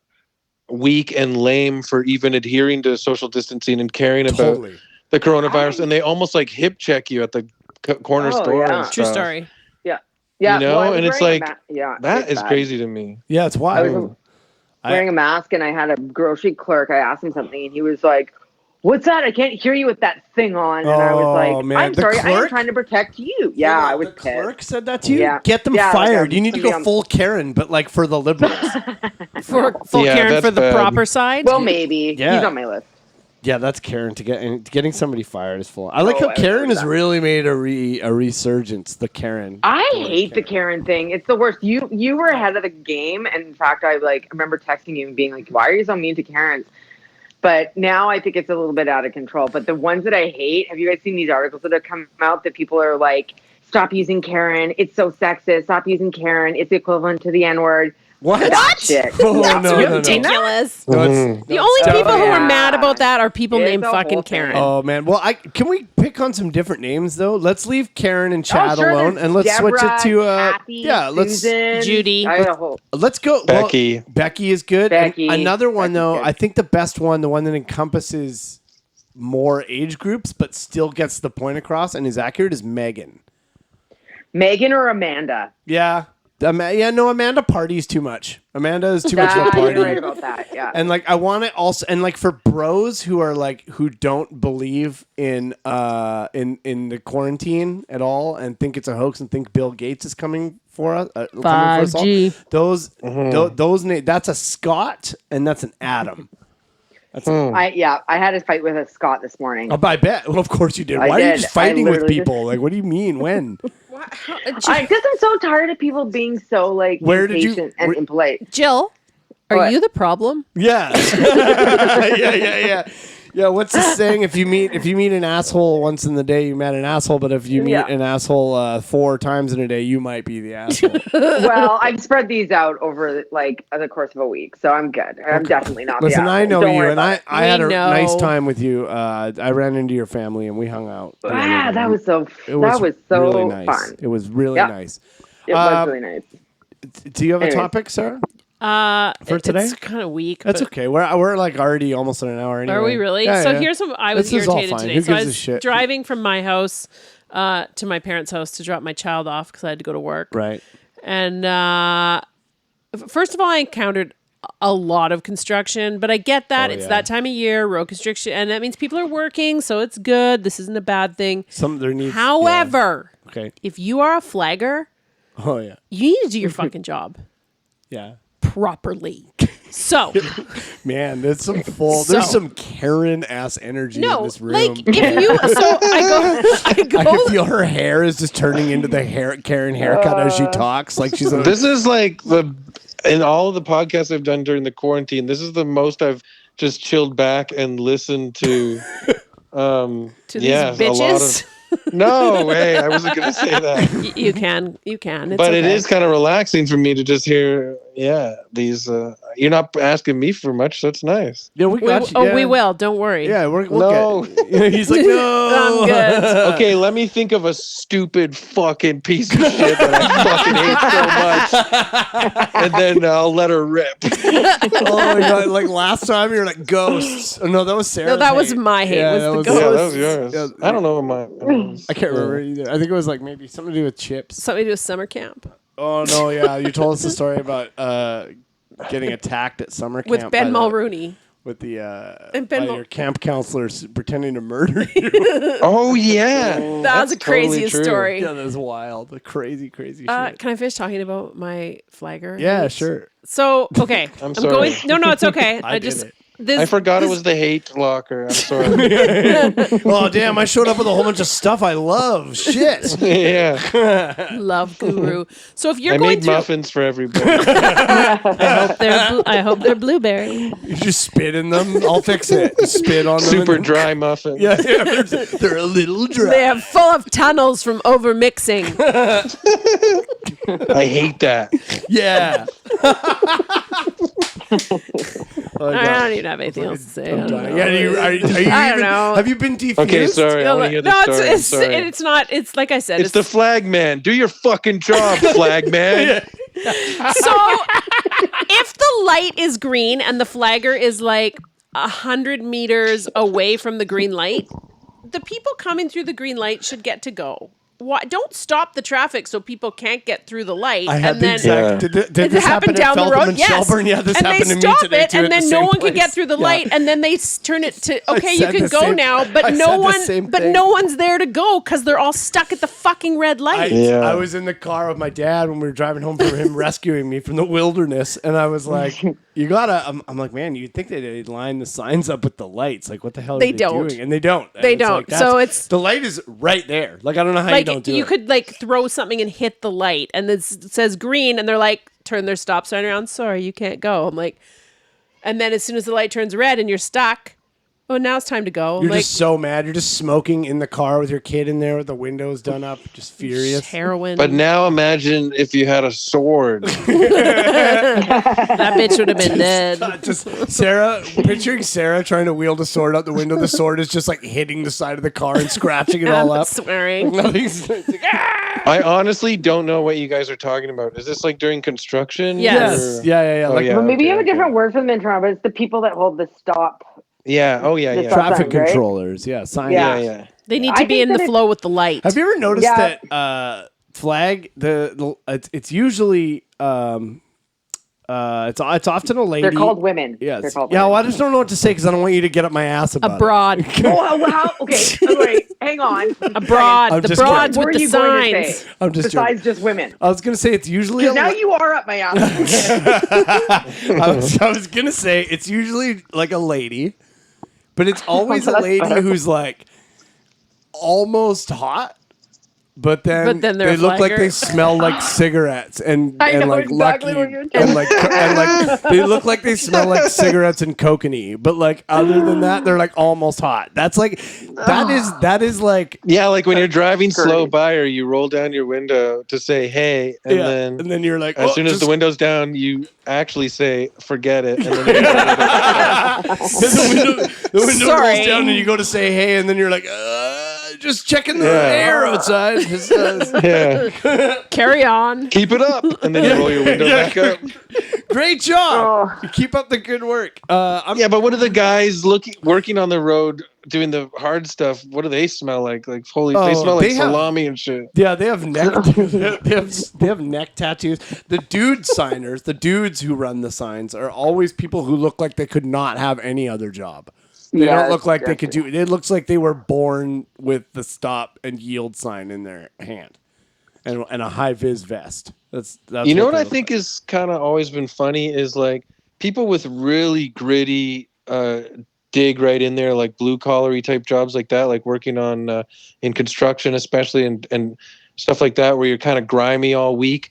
weak and lame for even adhering to social distancing and caring about the coronavirus, and they almost like hip check you at the corner store. Yeah. True story. Yeah, and it's like that is bad. crazy to me. Yeah, it's wild. I was wearing a mask, and I had a grocery clerk. I asked him something, and he was like, what's that? I can't hear you with that thing on. And I was Oh, like, man. I'm The sorry. I am clerk? trying to protect you. Yeah, I was The pissed. clerk said that to you? Yeah. Get them Yeah, fired. like, You need to go somebody on- full Karen, but like for the liberals. For full Yeah, Karen that's for the bad. proper side. Well, maybe. Yeah. He's on my list. Yeah, that's Karen. Getting somebody fired is full. I like how I would Karen never has do that. really made a resurgence. The Karen. I The word hate the Karen thing. It's the worst. You were ahead of the game, and in fact, I remember texting you and being like, "Why are you so mean to Karens?" But now I think it's a little bit out of control. But the ones that I hate, have you guys seen these articles that have come out that people are like, "Stop using Karen. It's so sexist. Stop using Karen. It's equivalent to the N-word." What? That shit. Oh, That's no, no, no. ridiculous. No, Mhm. it's, The only it's people who are yeah. mad about that are people It's named a whole fucking thing. Karen. Oh man. Well, can we pick on some different names though? Let's leave Karen and Chad sure, alone, there's and let's switch it Deborah, to Kathy, Susan, Judy. I got a whole. let's go. Becky. Well, Becky is good. And Becky. another one Becky's though. good. I think the best one, the one that encompasses more age groups but still gets the point across and is accurate, is Megan. Megan or Amanda? Yeah. Amanda parties too much. Amanda is too much of a You're party. right about that. Yeah. And like I want it also, and like for bros who are like who don't believe in the quarantine at all and think it's a hoax and think Bill Gates is coming for us, coming for us all. 5G. Those that's a Scott and that's an Adam. I had a fight with a Scott this morning. I bet. Well, of course you did. I Why are you did. just fighting I with literally people? Like, what do you mean? When? Because I'm so tired of people being so like Where did you- impatient and where- impolite. Jill, are What? you the problem? Yeah. yeah. Yeah, what's the saying? If you meet an asshole once in the day, you met an asshole. But if you meet Yeah. an asshole 4 times in a day, you might be the asshole. Well, I've spread these out over like the course of a week, so I'm good. I'm definitely not. Listen, the I asshole. know Don't you, worry and about it. I had a We know. nice time with you. I ran into your family and we hung out. Ah, that was so. It was that was so really nice. fun. It was really Yep. nice. It was really nice. Do you have a Anyways. topic, Sarah? For today? It's kind of weak. That's but- okay. We're like already almost at an hour anyway. Are we really? Yeah, So yeah. here's what I was This is all irritated fine. today. Who So I gives a was shit? driving from my house to my parents' house to drop my child off because I had to go to work. Right. And first of all, I encountered a lot of construction, but I get that. Oh, It's yeah. that time of year, road construction, and that means people are working, so it's good. This isn't a bad thing. There needs. However, Yeah. Okay. if you are a flagger, Oh yeah. you need to do your fucking job Yeah. properly. So, Man, there's some So- there's some Karen ass energy in no, this room. like if you, so I I go, can feel her hair is just turning into the Karen haircut as she talks. Like she's a, This is like in all of the podcasts I've done during the quarantine, this is the most I've just chilled back and listened to. to these yeah, a lot bitches. of. No way, I wasn't going to say that. You can. It's But it okay. is kind of relaxing for me to just hear, these. You're not asking me for much, so it's nice. yeah, we We, got you. oh, yeah. we will. Don't worry. Yeah, we'll No. get. He's like, no. I'm good. Okay, let me think of a stupid fucking piece of shit that I fucking hate so much, and then I'll let her rip. Oh my god! Like last time, you were like ghosts. Oh, no, that was Sarah. No, that was my hate. Was the that ghost. Yeah, that was yours. Yeah. I don't know what mine. I can't remember either. I think it was like maybe something to do with chips. Something to do with summer camp Oh no, yeah, you told us the story about getting attacked at summer camp with Ben by Mulrooney. with the And by Ben your camp counselors pretending to murder you. Oh yeah, That was the That's totally craziest true. story. Yeah, that's wild. The crazy shit. Can I finish talking about my flagger? Yeah, hate? sure. So okay, I'm going. sorry. No, it's okay. I did it. This, I forgot this, it was the hate locker. I'm sorry. Oh damn! I showed up with a whole bunch of stuff I love. Shit. Yeah, love guru. So if you're I going made through, muffins for everybody. I hope they're blueberry. You just spit in them. I'll fix it. Spit on them. Super and- dry muffins. Yeah, they're a little dry. They are full of tunnels from over mixing. I hate that. Yeah. I don't even have anything else to say. I don't know. Yeah, are you I don't even, know. Have you been defused? Okay, sorry. I want to hear the story. I'm sorry. it's not. It's like I said. It's the flag man. Do your fucking job, flag man. So if the light is green and the flagger is like 100 meters away from the green light, the people coming through the green light should get to go. why don't stop the traffic so people can't get through the light? I had and the then exact. Did this happen down at the Feltham road. and Yes, Shelburne? Yeah, this and happened they to me stop today it, too. and at the then no same one can place. get through the Yeah. light, and then they turn it to okay, you said can the go same- now, I but said no the one, same but thing. no one's there to go because they're all stuck at the fucking red light. I was in the car with my dad when we were driving home from him rescuing me from the wilderness, and I was like, "You gotta." I'm like, "Man, you'd think they'd line the signs up with the lights. Like, what the hell are They they don't. doing?" And they don't. And They it's like, don't. So it's- the light is right there. Like, I don't know how Like you don't do it. could like throw something and hit the light, and it says green, and they're like turn their stop sign around. Sorry, you can't go. I'm like, and then as soon as the light turns red and you're stuck, oh, now it's time to go. I'm You're like, just so mad. You're just smoking in the car with your kid in there with the windows done up, just furious. heroin. But now imagine if you had a sword. That bitch would have been dead. Just Sarah, picturing Sarah trying to wield a sword out the window. The sword is just like hitting the side of the car and scratching it all I'm up. swearing. It's like, ah! I honestly don't know what you guys are talking about. Is this like during construction? Yes. or- Yeah. Oh, Like yeah. Well, maybe you have a okay. different word for them in Toronto, but it's the people that hold the stop. Yeah. Oh, yeah. The Yeah. stop traffic signs, right? controllers. Yeah. Sign. Yeah. Yeah. They need I to be think in the that flow with the light. Have you ever noticed Yeah. that flag? It's usually it's often a lady. They're called women. Yes. They're called Yeah. women. Well, I just don't know what to say because I don't want you to get up my ass about Abroad. Oh, how? Okay, wait, hang on. Abroad. I'm The just broads What with were the you going to signs. say? I'm just Besides just women. I was gonna say it's usually a Because now you are up my ass. I was gonna say it's usually like a lady, but it's always a That's lady better. who's like almost hot, but then they're they a look like flagger. they smell like cigarettes and I know like exactly Lucky what you're and like they look like they smell like cigarettes and coconut, but like other than that they're like almost hot. That's like that is like Yeah, like when you're driving slow Great. by, or you roll down your window to say "hey," and yeah, then and then you're like as soon as just- the window's down, you actually say "forget it," and then you roll it up. the window Sorry. rolls down and you go to say hey, and then you're like, just checking the Yeah. air outside. Just, Yeah, Carry on. keep it up, and then you roll your window back up. great job. Oh. You keep up the good work. I'm Yeah, but what are the guys working on the road doing the hard stuff? What do they smell like? Like holy, they Oh, smell like they have- salami and shit. Yeah, they have neck. they have neck tattoos. The dude signers, the dudes who run the signs, are always people who look like they could not have any other job. They Yeah, don't look like they could definitely. do. It looks like they were born with the stop and yield sign in their hand, and a high vis vest. That's You know what they I look think like. is kind of always been funny is like people with really gritty dig right in there, like blue collary type jobs like that, like working on in construction, especially and stuff like that, where you're kind of grimy all week.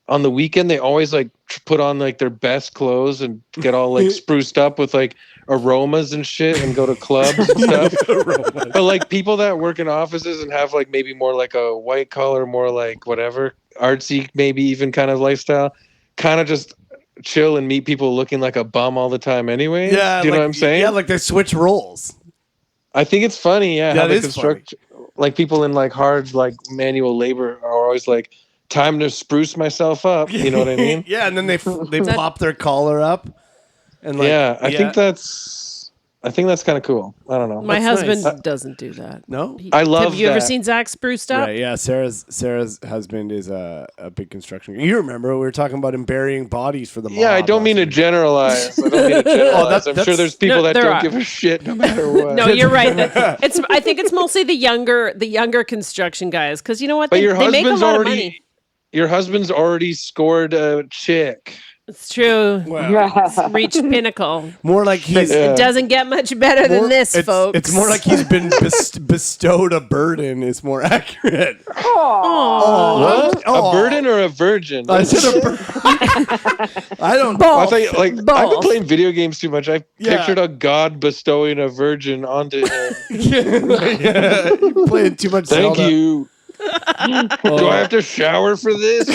On the weekend, they always like put on like their best clothes and get all like spruced up with like aromas and shit and go to clubs and stuff. But like people that work in offices and have like maybe more like a white collar, more like whatever artsy, maybe even kind of lifestyle, kind of just chill and meet people looking like a bum all the time anyway. Yeah, Do you know like- what I'm saying? Yeah, like they switch roles. I think it's funny, yeah. That How the is construct like people in like hard like manual labor are always like, time to spruce myself up. You know what I mean? Yeah, and then they pop their collar up, and like yeah, I think that's kind of cool. I don't know. My That's husband nice. doesn't do that. No? He- I love Have you ever that. seen Zach spruced up? Right, yeah. Sarah's husband is a big construction guy. You remember we were talking about him burying bodies for the mob. Yeah, I don't mean to last week. generalize. I don't mean to generalize. I'm that's- sure there's people No, that there don't are. give a shit no matter what. No, you're right. I think it's mostly the younger construction guys because you know what? But They make a lot of money. your husband's already scored a chick. It's true. Well, It's reached pinnacle. more like he's. Yeah. It doesn't get much better more- than this, it's, folks. It's more like he's been bestowed a burden. Is more accurate. Aw. What? Oh. A burden or a virgin? I said a burden. I don't. Both. I thought you, like I've been Both. playing video games too much. I Yeah. pictured a god bestowing a virgin onto him. Yeah, you're playing too much. Thank Zelda. you. Do I have to shower for this?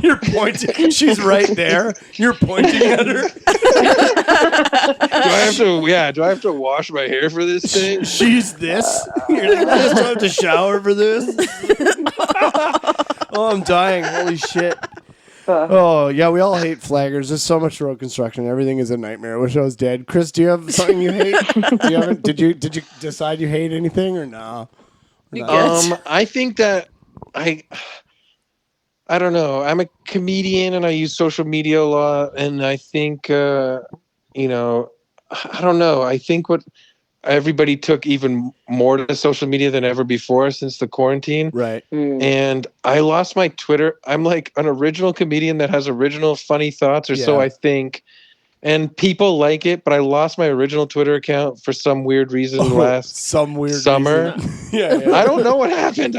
You're pointing. She's right there. You're pointing at her. Do I have to wash my hair for this thing? She's this. You're like, I just don't have to shower for this. Oh, I'm dying. Holy shit. Oh yeah, we all hate flaggers. There's so much road construction. Everything is a nightmare. I wish I was dead. Chris, do you have something you hate? Did you decide you hate anything or no? I think that I don't know. I'm a comedian and I use social media a lot, and I think I don't know. I think what everybody took even more to social media than ever before since the quarantine. Right. And I lost my Twitter. I'm like an original comedian that has original funny thoughts, or so I think. And people like it, but I lost my original Twitter account for some weird reason last summer. Yeah. I don't know what happened.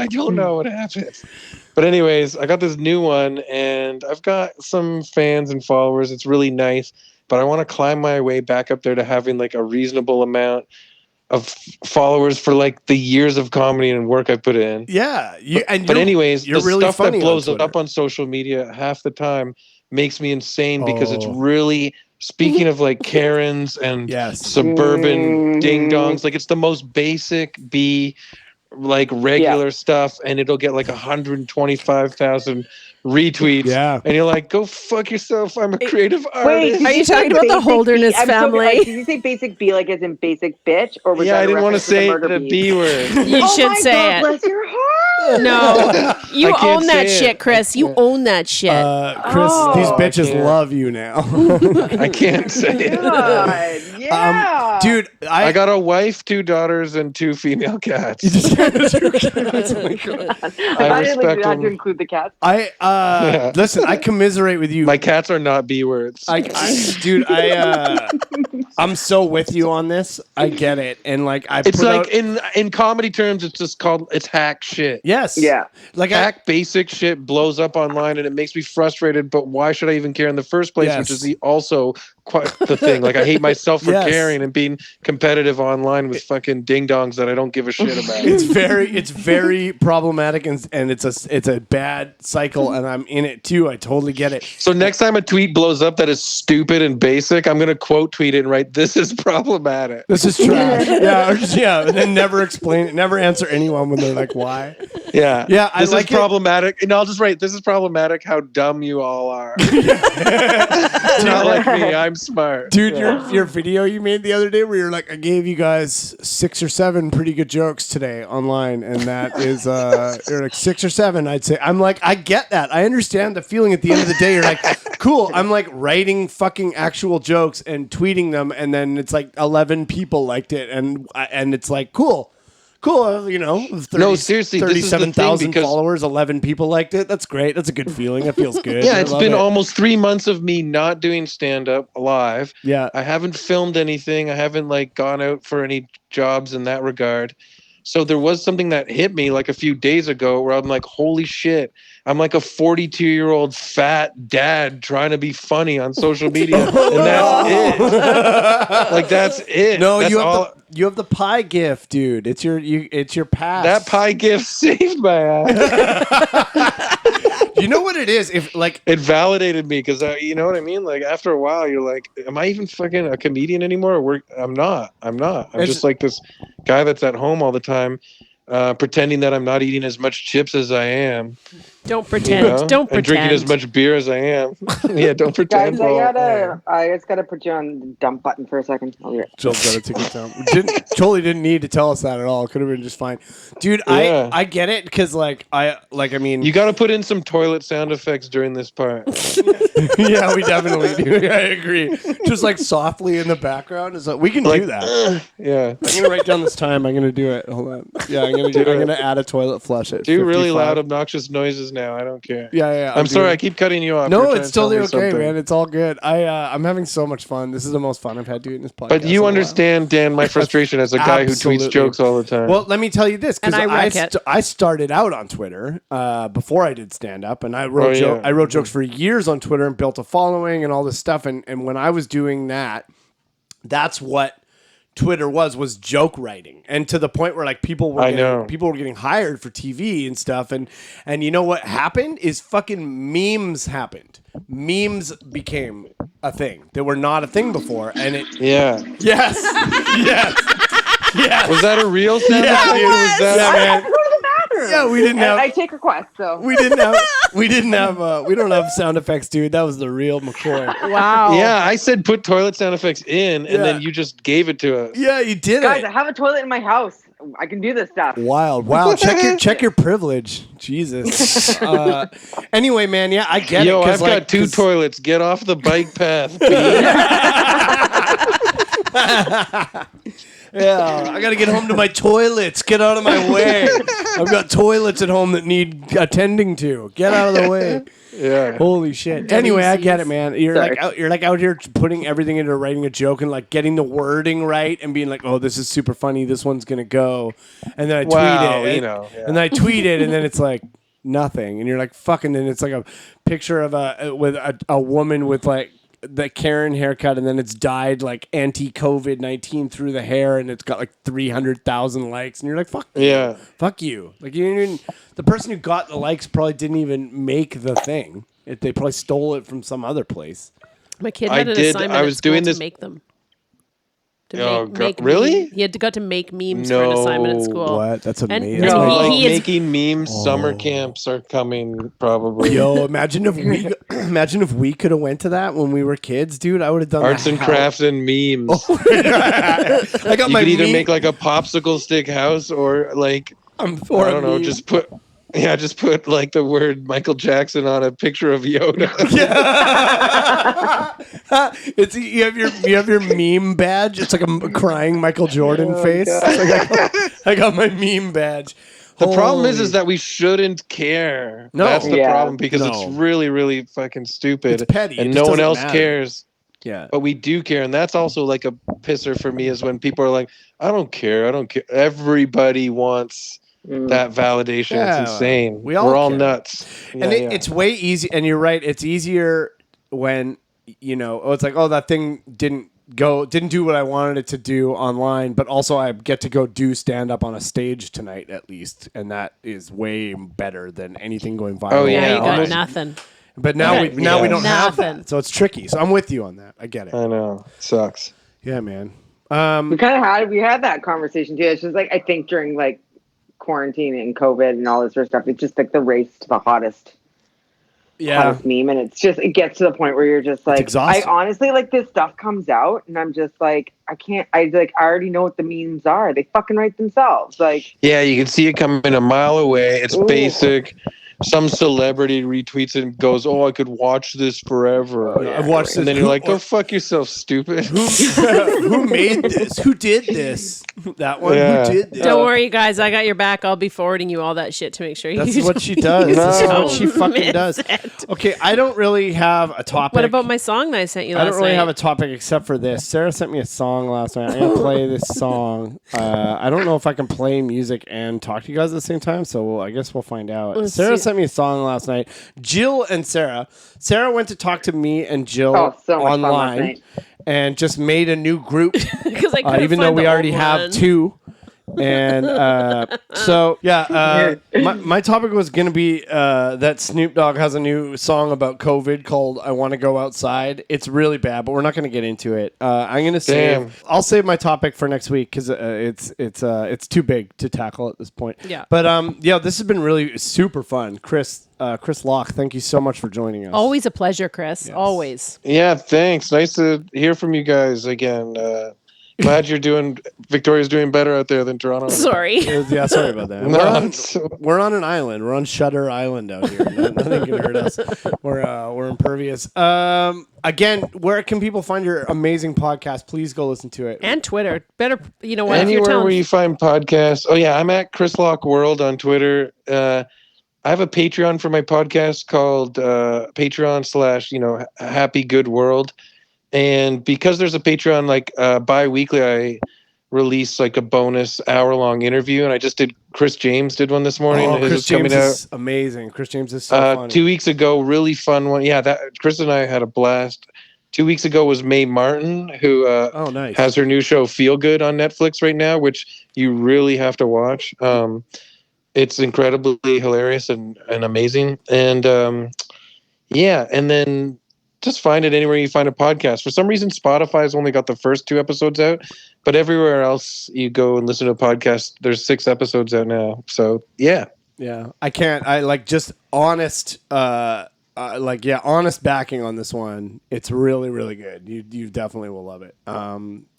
But anyways, I got this new one, and I've got some fans and followers. It's really nice, but I want to climb my way back up there to having like a reasonable amount of followers for like the years of comedy and work I put in. Yeah. But anyways, the really stuff that blows on up on social media half the time makes me insane because it's really, speaking of like Karens and suburban ding dongs, like it's the most basic like regular stuff, and it'll get like 125,000 retweets. Yeah. And you're like, go fuck yourself. I'm a creative artist. Are you talking about the Holderness family? Did you say basic B like as in basic bitch? Or was that I didn't want to say the B word. You should say it. Bless your heart. No, you own that shit, Chris. You own that shit. Chris, these bitches love you now. I can't say it. Yeah. Dude, I got a wife, 2 daughters, and 2 female cats. I didn't have to include the cats. Listen, I commiserate with you. My cats are not B words. Dude, I'm so with you on this. I get it, and like it's like in comedy terms, it's just called hack shit. Yes. Yeah. Like hack basic shit blows up online, and it makes me frustrated. But why should I even care in the first place? Which is also quite the thing. Like I hate myself for caring and being competitive online with fucking ding dongs that I don't give a shit about. It's very problematic, and it's a bad cycle, and I'm in it too. I totally get it. So next time a tweet blows up that is stupid and basic, I'm gonna quote tweet it and write, "This is problematic. This is trash." And then never explain it. Never answer anyone when they're like, "Why?" Yeah. This is problematic, it. And I'll just write, "This is problematic. How dumb you all are." Not like me. I'm smart. Dude, your video you made the other day where you're like, I gave you guys 6 or 7 pretty good jokes today online, and that is you're like 6 or 7, I'd say. I'm like, I get that. I understand the feeling at the end of the day. You're like, cool. I'm like writing fucking actual jokes and tweeting them, and then it's like 11 people liked it, and it's like, cool, 30, seriously, 37,000 followers, 11 people liked it. That's great. That's a good feeling. That feels good. Yeah, it's been almost 3 months of me not doing stand-up live. Yeah. I haven't filmed anything. I haven't like gone out for any jobs in that regard. So there was something that hit me like a few days ago where I'm like, holy shit, I'm like a 42-year-old fat dad trying to be funny on social media. And that's it. Like, that's it. No, that's you have the pie gift, dude. It's your past. That pie gift saved my ass. You know what it is? If like it validated me because you know what I mean. Like after a while, you're like, "Am I even fucking a comedian anymore?" I'm not. I'm just like this guy that's at home all the time, pretending that I'm not eating as much chips as I am. Don't pretend. You know? Don't pretend. And drinking as much beer as I am. Yeah, don't pretend. Guys, I just gotta put you on the dump button for a second. Jill's gotta take it down. Totally didn't need to tell us that at all. Could have been just fine, dude. Yeah. I get it because I mean, you got to put in some toilet sound effects during this part. Yeah, we definitely do. I agree. Just like softly in the background is like we can do that. Yeah, I'm gonna write down this time. I'm gonna do it. Hold on. Yeah, I'm gonna add a toilet flush at do 55. really loud, obnoxious noises now. I don't care. Yeah. I'm sorry. I keep cutting you off. No, it's totally okay, man. It's all good. I'm having so much fun. This is the most fun I've had doing this podcast. But you understand, Dan, my frustration as a guy who tweets jokes all the time. Well, let me tell you this, because I started out on Twitter before I did stand up, and I wrote jokes for years on Twitter and built a following and all this stuff. And when I was doing that, that's what Twitter was joke writing, and to the point where like people were getting hired for TV and stuff, and you know what happened is fucking memes happened. Memes became a thing that were not a thing before, and it yes. Was that a real sound effect? Yeah, I have to go to the Yeah, we didn't have. I take requests, so We don't have sound effects, dude. That was the real McCoy. Wow. Yeah, I said put toilet sound effects in, and then you just gave it to us. Yeah, you did guys, it. I have a toilet in my house. I can do this stuff. Wild. Wow. Check your privilege. Jesus. Anyway, man, yeah, I get it. Yo, I've got 2 toilets. Get off the bike path. Yeah, I gotta get home to my toilets. Get out of my way. I've got toilets at home that need attending to. Get out of the way. Yeah. Holy shit. Anyway, I get it, man. You're like out here putting everything into writing a joke and like getting the wording right and being like, oh, this is super funny. This one's gonna go. And then I tweet it. And then I tweet it, and then it's like nothing. And you're like, fucking. And it's like a picture of a woman with like the Karen haircut, and then it's dyed like anti-COVID-19 through the hair, and it's got like 300,000 likes, and you're like, fuck you. Yeah. Fuck you. Like the person who got the likes probably didn't even make the thing. They probably stole it from some other place. My kid had an assignment at school to make them. Really? He had got to make memes for an assignment at school. What? That's amazing. Making memes. Summer camps are coming probably. Yo, imagine if we could have went to that when we were kids, dude. I would have done arts and crafts and memes. I got you could either make like a popsicle stick house or like I don't know, just put like the word Michael Jackson on a picture of Yoda. Yeah. It's you have your meme badge. It's like a crying Michael Jordan face. Like I got my meme badge. The problem is that we shouldn't care. No. That's the problem because it's really, really fucking stupid. It's petty. And no one else cares. Yeah. But we do care. And that's also like a pisser for me is when people are like, I don't care. Everybody wants that validation. Yeah, it's insane. We're all care. nuts. And it's way easy. And you're right. It's easier when, it's like, oh, that thing didn't do what I wanted it to do online, but also I get to go do stand up on a stage tonight at least. And that is way better than anything going viral. Oh, yeah. You got nothing. But now we don't have that. So it's tricky. So I'm with you on that. I get it. I know. It sucks. Yeah, man. We had that conversation too. It's just like I think during like quarantine and COVID and all this sort of stuff, it's just like the race to the hottest meme, and it gets to the point where you're just like, I honestly like this stuff comes out, and I'm just like, I already know what the memes are. They fucking write themselves. Like, yeah, you can see it coming a mile away. It's basic. Some celebrity retweets it and goes, "Oh, I could watch this forever." I've watched this. And then you're like, "Go fuck yourself, stupid." Who made this? Who did this? That one. Yeah. Who did this? Don't worry, guys. I got your back. I'll be forwarding you all that shit to make sure you. That's what she does. That's what she fucking does. Okay, I don't really have a topic. What about my song that I sent you last night? I don't really have a topic except for this. Sarah sent me a song last night. I'm gonna play this song. I don't know if I can play music and talk to you guys at the same time, so I guess we'll find out. Sarah sent me a song last night. Jill and Sarah. Sarah went to talk to me and Jill online and just made a new group because even though we already have 2. And my topic was going to be that Snoop Dogg has a new song about COVID called "I Want to Go Outside." It's really bad, but we're not going to get into it. I'm going to I'll save my topic for next week because it's too big to tackle at this point. Yeah. But this has been really super fun, Chris Locke. Thank you so much for joining us. Always a pleasure, Chris. Yes. Always. Yeah, thanks. Nice to hear from you guys again. Glad Victoria's doing better out there than Toronto. Sorry. Yeah, sorry about that. We're on an island. We're on Shutter Island out here. Nothing can hurt us. We're impervious. Again, where can people find your amazing podcast? Please go listen to it. And Twitter. Better, what? Anywhere where you find podcasts. Oh yeah, I'm at Chris Locke World on Twitter. I have a Patreon for my podcast called Patreon / Happy Good World. And because there's a Patreon, like bi-weekly, I release like a bonus hour-long interview. And I just did, Chris James did one this morning. Oh, Chris James is amazing. Chris James is so funny. 2 weeks ago, really fun one. Yeah, Chris and I had a blast. 2 weeks ago was Mae Martin, who nice. Has her new show Feel Good on Netflix right now, which you really have to watch. It's incredibly hilarious and amazing. And and then just find it anywhere you find a podcast. For some reason, Spotify's only got the first 2 episodes out, but everywhere else you go and listen to a podcast, there's 6 episodes out now. So yeah. Yeah, I can't. I like just honest. Honest backing on this one. It's really, really good. You definitely will love it.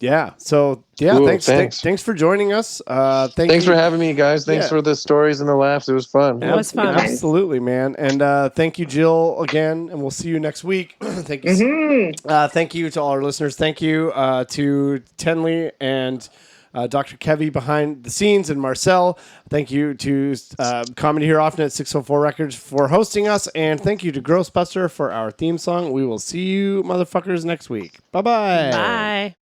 Yeah. So yeah, Cool, thanks for joining us. Thanks for having me, guys. Thanks Yeah. for the stories and the laughs. It was fun. It was fun. Absolutely, man. And thank you, Jill, again. And we'll see you next week. Thank you. Thank you to all our listeners. Thank you to Tenley and Dr. Kevy behind the scenes and Marcel. Thank you to Comedy Here Often at 604 Records for hosting us. And thank you to Grossbuster for our theme song. We will see you motherfuckers next week. Bye-bye. Bye.